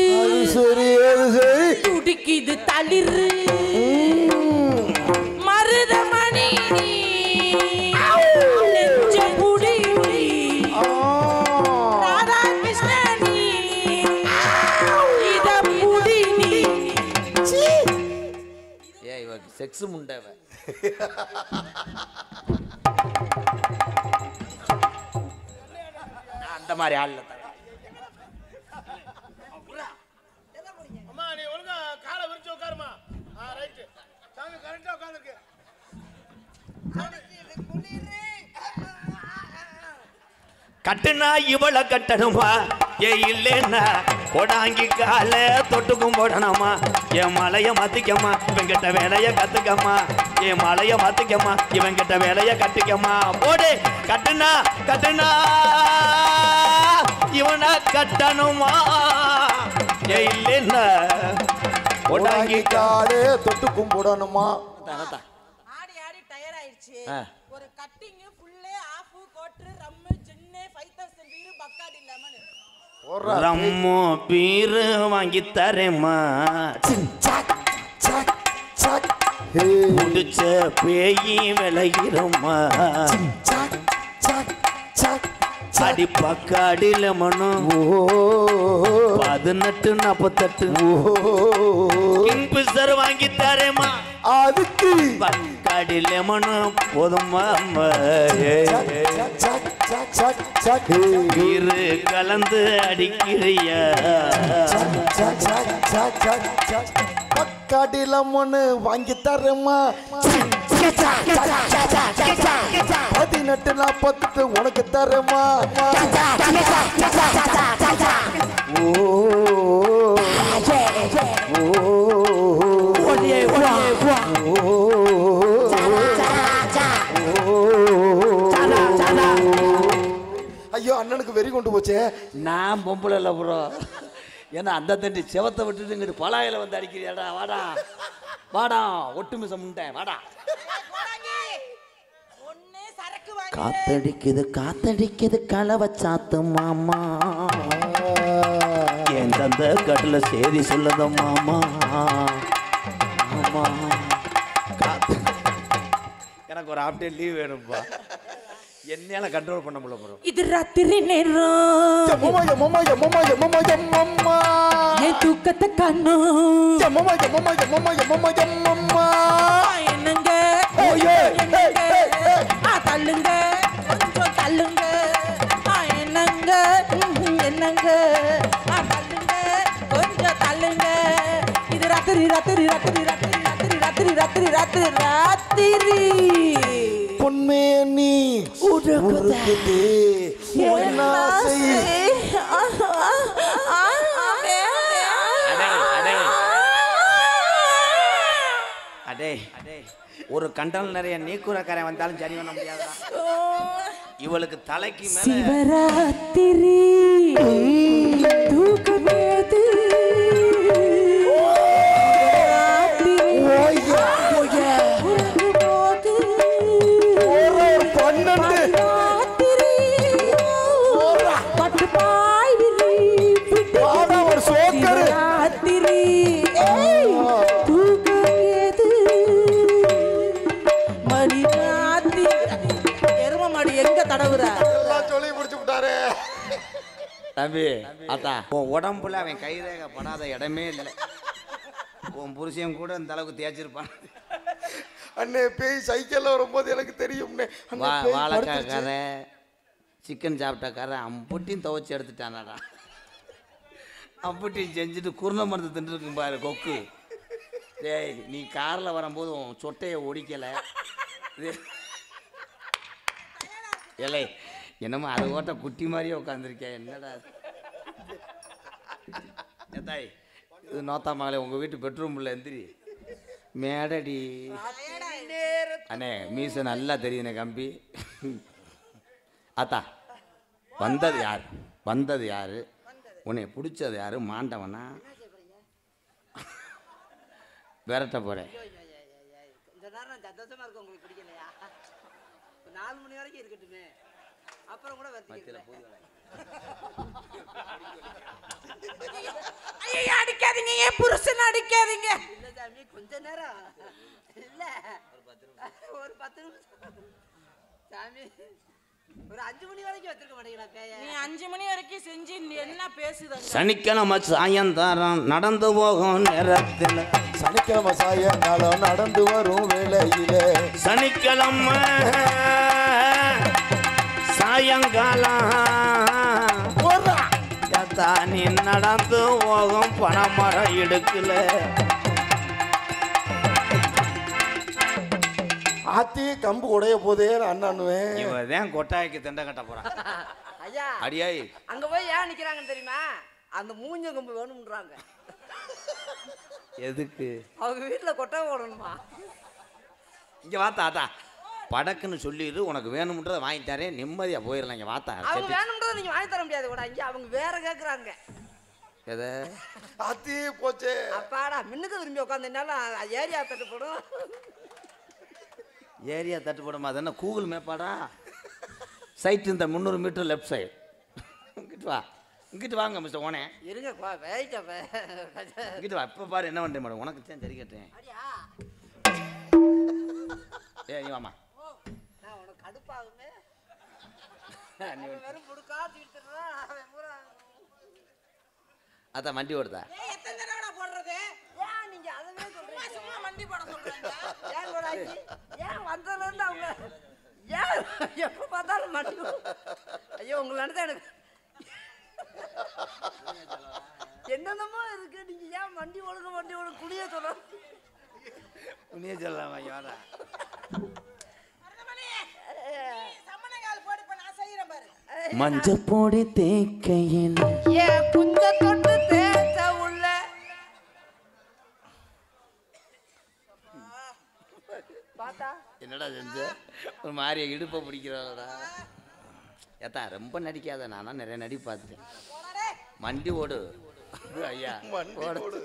சரி சரி துடிக்குது தளிரு மருதமணி நெஞ்ச புடி ராதா கிருஷ்ணனி இத புடி நீ ஏ இவ செக்ஸ் முண்டவ. அந்த மாதிரி ஆள்ல அம்மா நீ ஒழுங்கா காலை விரிச்சு உட்காருமா. ரைட்டு சாமி கரெக்டா உட்காந்துருக்கு. கட்டுனா இவளை கட்டணுமா ஏ இல்லைன்னா கொடாங்கி கால தொட்டுக்கும் போடணுமா என் மலைய மாத்திக்கம்மா இவங்கிட்ட வேலைய கத்துக்கம்மா என் மலைய மாத்திக்கம்மா இவங்கிட்ட வேலைய கட்டுக்கம்மா போடு கட்டுனா கட்டுனா இவனை கட்டணுமா ஏ இல்லைன்னா கொடாங்கி காலே தொட்டு கும்பிடணுமா. ஆடி ஆடி டயர் ஆயிடுச்சு. ஆ. ஒரு கட்டிங் ஃபுல்லே ஆஃப் கோட்ரு ரம்மு ஜின்னு 5000 வீரு பக்காடி லெமன் ரம்மு பீரு வாங்கி தரேம்மா முடிச்ச பேயி விளைகிறோம்மா அடி பக்காடி லெமனும் 1848 சார் வாங்கி தரேம்மா அதுக்கு பக்காடி லெமனும் போதும்மா பீரு கலந்து அடிக்கிறியா பக்காடில மொன்னு வாங்கி தரேம்மா 1848 உனக்கு தரேம்மா. ஐயோ அண்ணனுக்கு வெறி கொண்டு போச்சே. நான் பொம்பளை இல்லை ப்ரோ. ஏன்னா அந்த தண்டி செவத்தை விட்டுட்டு இங்கிட்டு பலாயில வந்து அடிக்கிறியாடா. வாடா வாடா ஒட்டுமிசம் முண்டேன் வாடா. ஒண்ணே சரக்கு வாங்கி காத்தடிக்குது காத்தடிக்குது கலவை சாத்து மாமா என் தந்த கடல சேதி சொல்லத மாமா ஆமா எனக்கு ஒரு ஹாஃப் டே லீவ் வேணும்ப்பா. என்னால கண்ட்ரோல் பண்ண முடியல ப்ரோ. இது ராத்திரி நேரம் எம்மம்மா எம்மம்மா எம்மம்மா எம்மம்மா எம்மம்மா என் தூக்கத்தை கண்ணு எம்மம்மா எம்மம்மா எம்மம்மா எம்மம்மா எம்மம்மா என்னங்க ஓயே என்னங்க தள்ளுங்க கொஞ்சம் தள்ளுங்க என்னங்க என்னங்க தள்ளுங்க கொஞ்சம் தள்ளுங்க இது ராத்திரி ராத்திரி ராத்திரி ராத்திரி ராத்திரி ராத்திரி ராத்திரி ராத்திரி ராத்திரி பொன்மேனி உருகுதே ஒன்னாசை அடே அடே அடே ஒரு கண்டல் நிறைய நீக்குறக்காரன் வந்தாலும் சரி பண்ண முடியாதுடா. இவளுக்கு தலைக்கு மேல சிவராத்திரி தூக்கமேது தம்பி அத்தா உன் உடம்புல அவன் கைரேகை படாத இடமே இல்லை. உன் புருஷன் கூட இந்த அளவுக்கு தேய்ச்சிருப்பான். அண்ணே பேய் சைக்கிள்ல வரும்போது எனக்கு தெரியும்னே. வாழைக்காக்கார சிக்கன் சாப்பிட்டாக்கார அம்புட்டியும் துவைச்சி எடுத்துட்டானாடா. அம்புட்டியும் செஞ்சுட்டு குருணை மருந்து தின்றுருக்கும் பாரு கொக்கு. டேய் நீ காரில் வரும்போது உன் சொட்டையை ஒடிக்கலை. இல்லை என்னமோ அதை ஓட்ட குட்டி மாதிரியே உட்காந்துருக்கேன். என்னடா தாய் இது நோத்தா மகளே உங்கள் வீட்டு பெட்ரூமில் எந்திரி மேடடி. அண்ணே மீசை நல்லா தெரியுண்ணே கம்பி. அத்தா வந்தது யாரு உன்னை பிடிச்சது யாரு? மாண்டவனா விரட்ட போறேன். இந்த நேரம் சந்தோஷமா இருக்கு. உங்களுக்கு பிடிக்கலையா? 4 மணி வரைக்கும் இருக்கட்டுமே, அப்புறம் கூட அடிக்காதீங்க, என் புருஷன் அடிக்காதீங்க. இல்ல சாமி கொஞ்ச நேரம் இல்ல ஒரு 10 நிமிஷம் சாமி. ஒரு 5 மணி வரைக்கும் வச்சிருக்க மாட்டீங்களா பேய? நீ 5 மணி வரைக்கும் செஞ்சு என்ன பேசுதாங்க? சனிக்கிழமை சாயந்தாரம் நடந்து போகும் நேரத்தில், சனிக்கிழமை சாயங்காலம் நடந்து வரும் வேளையில, சனிக்கிழமை சாயங்காலம் நீ நடந்து போகும் பனைமரம் இடுக்கல ஆத்தி கம்பு உடைய போதே அண்ணானுவேன். இவன் கொட்டாய்க்கு திண்டை கட்ட போறான். ஐயா அடியாய் அங்க போய் ஏன் நிக்கிறாங்கன்னு தெரியுமா? அந்த மூஞ்ச கம்பு வேணும்ன்றாங்க. எதுக்கு? அவங்க வீட்டுல கொட்டை போடணுமா? இங்க வாத்தா ஆத்தா படக்குன்னு சொல்லிடு, உனக்கு வேணும்ன்றதை வாங்கி தரேன், நிம்மதியா போயிடலாம். இங்க வாத்தா அவங்க வேணும்ன்றதை நீங்க வாங்கி தர முடியாது கூட. இங்க அவங்க வேற கேக்குறாங்க. எதை ஆத்தி போச்சே. அப்பாடா மின்னுக்கு திரும்பி உட்காந்துனால ஏரியா தட்டு போடும். ஏரியா தட்டுப்படும். அது என்ன கூகுள் மேப்பாடா? சைட் இந்த 300 மீட்டர் லெஃப்ட் சைடு. இங்கிட்டு வாங்க மிஸ்டர் ஓனே. இருங்க இங்கிட்டு வா. இப்போ பாரு என்ன பண்ணுறேன் மேடம், உனக்கு தான் சரி கேட்டேன். நீ வாமா. நான் உனக்கு கடுப்பாகுமே. வெறும் புடுக்கா தீர்த்துறான். அதான் வண்டி ஓடுதா? எத்தனை தடவை போடுறது? ஏன் நீங்க அதவே சொல்றீங்க? சும்மா வண்டி போட சொல்றாங்க. ஏன் கோடாச்சி? ஏன் வந்ததுல இருந்து அவங்க ஏன் எப்ப பார்த்தாலும் மண்டி? ஐயோ உங்களை நினைச்சா எனக்கு என்னென்னமோ இருக்கு. நீங்க ஏன் வண்டி ஓடுங்க குடிய சொல்ல உன்னையே சொல்லலாம் ஐயோடா. மஞ்ச போடி தேக்கையில் ஏன் குஞ்ச தொட்டு தேய்ச்ச உள்ள பார்த்தா என்னடா செஞ்ச? ஒரு மாதிரி இடுப்பை பிடிக்கிறாடா. ஏத்தா ரொம்ப நடிக்காத, நானா நிறைய நடி பார்த்தேன். மண்டி ஓடு ஐயா ஓடு.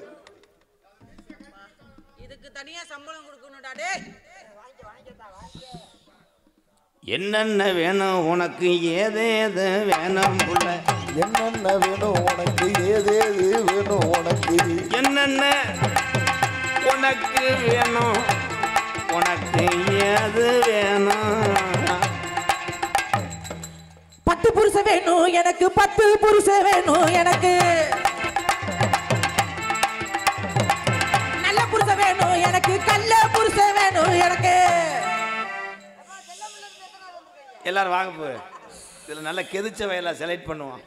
இதுக்கு தனியா சம்பளம் கொடுக்கணும்டா. டேய் என்னென்ன வேணும் உனக்கு, ஏதேது வேணும் புள்ள, என்னென்ன வேணும் உனக்கு, ஏதேது வேணும் உனக்கு, என்னென்ன உனக்கு வேணும், உனக்கு ஏது வேணும். 10 புருஷன் வேணும் எனக்கு, 10 புருஷன் வேணும் எனக்கு, நல்ல புருஷன் வேணும் எனக்கு, கள்ள புருஷன் வேணும் எனக்கு. எல்லாரும் வாங்க போ. இதில் நல்ல கெதிச்ச வயலா செலக்ட் பண்ணுவோம்.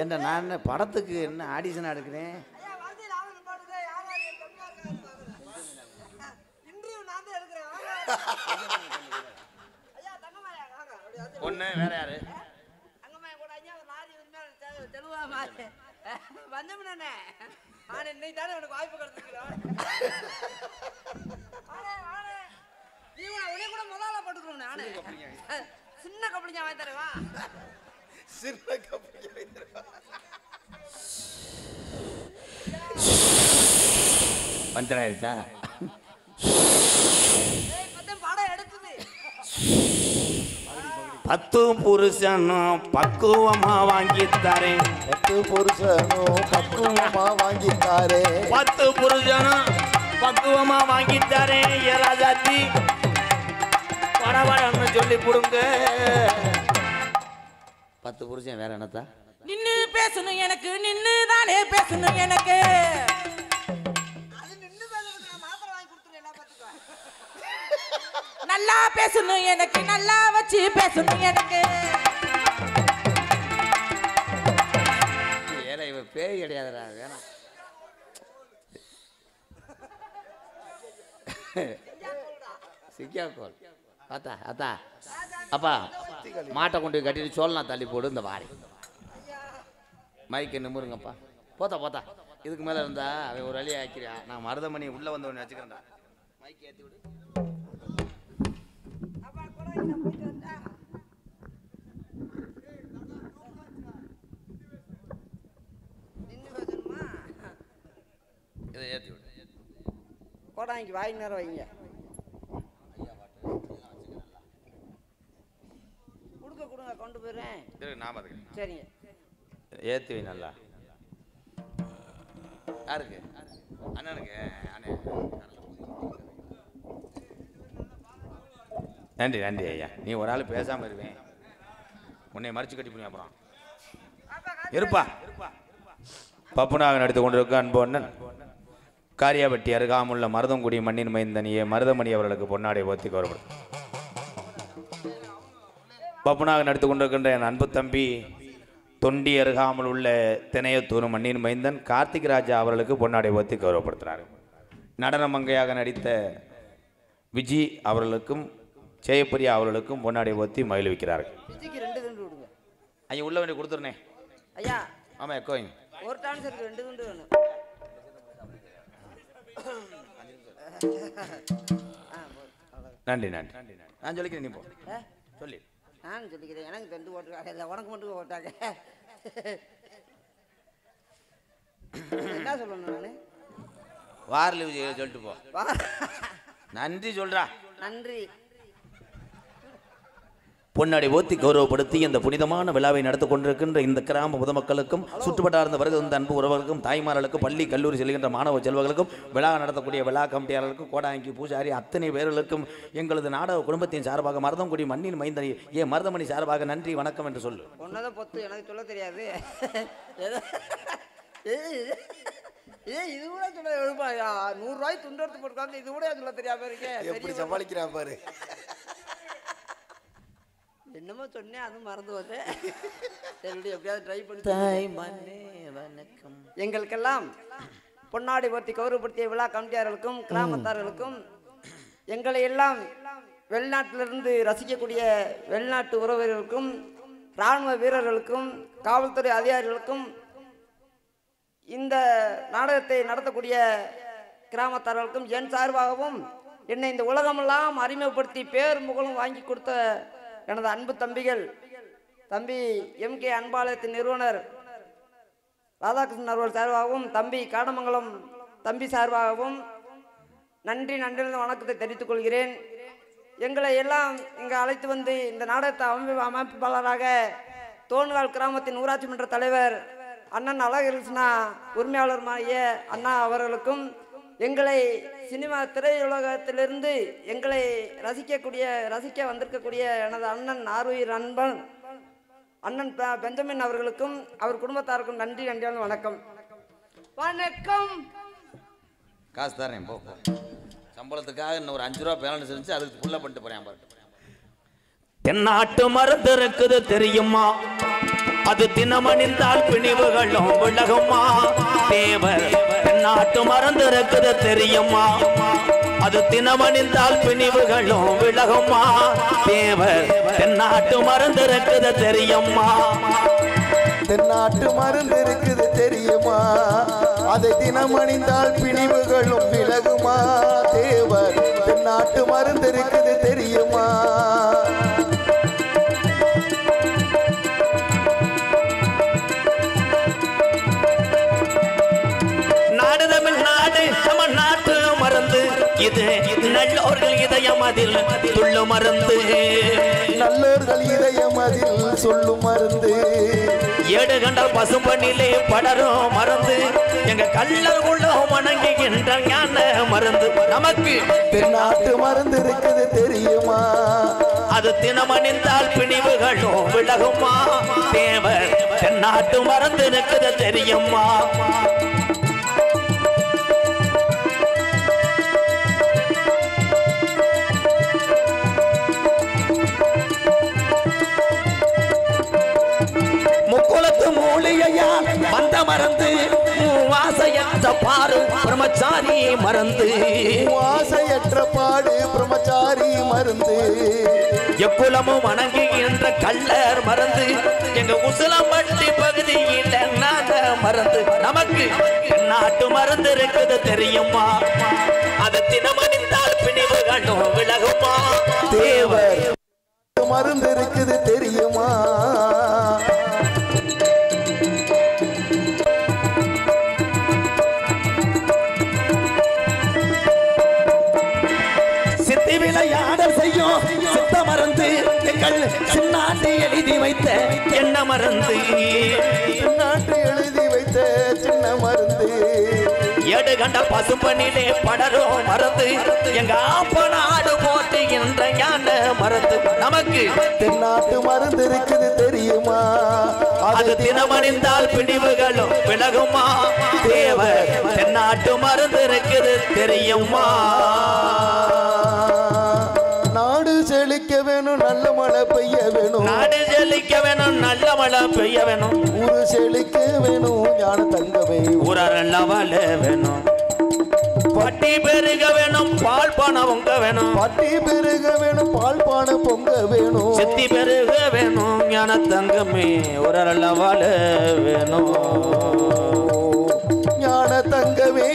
ஏன்டா நான் படத்துக்கு என்ன ஆடிஷனாக எடுக்கிறேன். ஒன்று வேற யாரு வந்தோம்னே இன்னைக்கு தானே உனக்கு வாய்ப்பு கிடைச்சிருக்கிறோம். கூட முதல்ல போட்டுக்கிறோம் நானே. சின்ன கப்பலிங்க வாங்கி தரவா? சின்ன கப்பலிங்க வாங்கி தரவா? பஞ்சராயிருச்சா? படம் எடுத்தது 10 புருஷனும் பக்குவமா வாங்கித்தாரேன். 10 புருஷனும் பக்குவமா வாங்கித்தாரேன். 10 புருஷனும் பக்குவமா வாங்கித்தாரேன். ஏ ராஜாத்தி படபடன்னு சொல்லி கொடுங்க. 10 புருஷன் வேற என்னத்தா? நின்னு பேசணும் எனக்கு, நின்னு தானே பேசணும் எனக்கு. நல்லா பேசணும் எனக்கு, நல்லா வச்சு பேசணும் எனக்கு. ஏற இவ பேய் கிடையாதுடா, வேணாம். சிக்காக்கோல் அத்தா அத்தா அப்பா மாட்டை கொண்டு கட்டிட்டு சோழனா தள்ளி போடு. இந்த வாரி மைக்கு நிமிருங்கப்பா. போத்தா போத்தா இதுக்கு மேலே இருந்தா அவன் ஒரு வழியை ஆக்கிறியா. நான் மருதமணி உள்ளே வந்தவனே வச்சுக்கிறேன்டா. மைக்கு ஏற்றி விடு. இதை ஏற்றி விடு. கோடாங்கி வாங்கி நேரம் வைங்க. கொடுங்க கொண்டு போயிடுறேன். நாம இருக்கு. சரிங்க ஏற்றி வை நல்லா. யாருக்கு? அண்ணனுக்கு. அண்ணே நன்றி நன்றி ஐயா. நீ ஒரு ஆள் பேசாமல் இருவேன், உன்னை மறைச்சு கட்டி பண்ணி அப்புறம் இருப்பா. பப்புனாக நடித்து கொண்டிருக்க அன்பு அண்ணன் காரியாபட்டி அருகாமுள்ள மருதங்குடி மண்ணின் மைந்தனியே மருதமணி அவர்களுக்கு பொன்னாடை போத்தி கௌரவப்படுத்தும். பப்புனாக நடித்து கொண்டிருக்கின்ற என் அன்பு தம்பி தொண்டி அருகாமல் உள்ள திணையத்தூர் மண்ணின் மைந்தன் கார்த்திக் ராஜா அவர்களுக்கு பொன்னாடை போத்தி கௌரவப்படுத்தினார். நடன மங்கையாக நடித்த விஜி அவர்களுக்கும் ஜெயப்பிரியா அவர்களுக்கும் பொன்னாடை போத்தி மகிழ்விக்கிறார்கள். விஜிக்கு 2 துண்டு கொடுங்க ஐயா. உள்ள வேண்டி கொடுத்துருனே ஐயா. ஆமாம் எக்கோங்க. ஒரு டான்ஸருக்கு 2 துண்டு வேணும். நன்றி நன்றி. நான் சொல்லிக்கிறேன், நீ போ சொல்லி. நான் சொல்லிக்கிறேன். எனக்கு 2 ஓட்டுக்காக இல்லை, உனக்கு மட்டும் ஓட்டாங்க. என்ன சொல்லணும் நான்? வாரில் விஜய் சொல்லிட்டு போ. நன்றி சொல்றா. நன்றி. பொன்னாடை போத்தி கௌரவப்படுத்தி இந்த புனிதமான விழாவை நடத்தி கொண்டிருக்கின்ற இந்த கிராம பொதுமக்களுக்கும் சுற்றுவட்டார்ந்த வருகின்ற அன்பு உறவுகளுக்கும் தாய்மார்களுக்கும் பள்ளி கல்லூரி செல்கின்ற மாணவ செல்வர்களுக்கும் விழா நடத்தக்கூடிய விழா கமிட்டியாளர்களுக்கும் கோடாங்கி பூஜாரி அத்தனை பேர்களுக்கும் எங்களது நாடக குடும்பத்தின் சார்பாக மருதங்குடி மண்ணின் மைந்தனி மருதமணி சார்பாக நன்றி வணக்கம் என்று சொல்லு. ஒன்னதான் பொத்து எனக்கு சொல்ல தெரியாது. இது கூட சொல்ல 100 ரூபாய் துண்டு எடுத்து போட்டுக்காங்க. இது கூட சொல்ல தெரியாம இருக்கேன். எப்படி சமாளிக்கிறா பாரு. என்னமோ சொன்னேன், அது மறந்து வந்து எப்படியாவது ட்ரை பண்ணி. எங்களுக்கெல்லாம் பொன்னாடை போர்த்தி கௌரவப்படுத்திய விழா கமிட்டியாளர்களுக்கும் கிராமத்தார்களுக்கும் எங்களை எல்லாம் வெளிநாட்டிலிருந்து ரசிக்கக்கூடிய வெளிநாட்டு உறவினர்களுக்கும் இராணுவ வீரர்களுக்கும் காவல்துறை அதிகாரிகளுக்கும் இந்த நாடகத்தை நடத்தக்கூடிய கிராமத்தார்களுக்கும் என் சார்பாகவும் என்னை இந்த உலகமெல்லாம் அறிமுகப்படுத்தி பேர் முகலும் வாங்கி கொடுத்த எனது அன்பு தம்பிகள், தம்பி MK அன்பாலயத்தின் நிறுவனர் ராதாகிருஷ்ணன் அவர்கள் சார்பாகவும் தம்பி காடமங்கலம் தம்பி சார்பாகவும் நன்றி வணக்கத்தை தெரிவித்துக் கொள்கிறேன். எங்களை எல்லாம் இங்கு அழைத்து வந்து இந்த நாடகத்தை அமைப்பாளராக தோணுகால் கிராமத்தின் ஊராட்சி மன்ற தலைவர் அண்ணன் அழகிருஷ்ணா உரிமையாளருமாகிய அண்ணா அவர்களுக்கும் எங்களை சினிமா திரையுலகத்திலிருந்து எங்களை ரசிக்க வந்திருக்கக்கூடிய எனது அண்ணன் ஆர்வீர் அன்பன் அண்ணன் பெஞ்சமின் அவர்களுக்கும் அவர் குடும்பத்தாருக்கும் நன்றி வணக்கம். வணக்கம். காசு தரேன் போ. சம்பளத்துக்காக இன்னும் ஒரு 5 ரூபா பேலன்ஸ் இருந்துச்சு, அதுக்கு ஃபுல்லாக பண்ணிட்டு போறேன் பாரு. தென்னாட்டு மருந்து இருக்குது தெரியுமா? அது தினமணிந்தால் பிணிவுகளும் விலகுமா? தேவர் தென்னாட்டு மருந்து இருக்குது தெரியுமா? அது தினமணிந்தால் பிணிவுகளும் விலகுமா? தேவர் தென்னாட்டு மருந்து இருக்குது தெரியுமா? தென்னாட்டு மருந்து இருக்குது தெரியுமா? அதை தினமணிந்தால் பிணிவுகளும் விலகுமா? தேவர் தென்னாட்டு மருந்து இருக்குது தெரியுமா? நாடு தமிழ்நாடு தமிழ்நாட்டு மருந்து இது நல்லோர்கள் இதயம் அதில் துள்ளு மருந்து. நல்லோர்கள் இதயம் அதில் சொல்லும் மருந்து. ஏடு கண்டால் பசும்பனிலே படரும் மருந்து. எங்க கல்லர் உள்ள வணங்குகின்ற ஞான மருந்து. நமக்கு தென்னாட்டு மருந்து இருக்குது தெரியுமா? அது தினமணிந்தால் பிணிவுகளும் விலகுமா? தேவர் தென்னாட்டு மருந்து இருக்குது தெரியுமா? முக்குளத்து மூலிகையா வந்த மருந்து. வாசையற்ற பாரு பிரம்மச்சாரி மருந்து. வாசையற்ற பாடு பிரம்மச்சாரி மருந்து. எக்குலமும் வணங்குகின்ற கள்ளர் மருந்து. எங்க உசிலம்பட்டி பகுதியில் நாத மருந்து. நமக்கு நாட்டு மருந்து இருக்குது தெரியுமா? அது தினமணிந்தால் பிணிவுகளும் விலகுமா? தேவர் மருந்து இருக்குது தெரியுமா? சித்தி விளையாடல் செய்யும் சித்த மருந்து. எங்கள் சின்னாட்டி எழுதி வைத்த என்ன மருந்து. சின்னாட்டு எழுதி வைத்த சின்ன மருந்து. ஏடு கண்ட பசும்பனிலே படரும் மருந்து. எங்க ஆப்ப நாடு போட்டுகின்ற ஞான மருந்து. நமக்கு தென்னாட்டு மருந்து இருக்குது தெரியுமா? அது தினமணிந்தால் பிடிவுகளும் விலகுமா? தேவர் தென்னாட்டு மருந்து இருக்குது தெரியுமா? நாடு செழிக்க வேணும் நல்ல மழை பெய்ய வேணும். நாடு செழிக்க வேணும் நல்ல மழை பெய்ய வேணும். ஊரு செழிக்க வேணும் ஞான தங்கவே. ஊரால் வாழ வேணும். பட்டி பெருக வேணும் பால் பணம் பொங்க வேணும். பட்டி பெருக வேணும் பால் பானை பொங்க வேணும். சித்தி பெருக வேணும் ஞான தங்கமே. ஊரால் வாழ வேணும். ஞான தங்கமே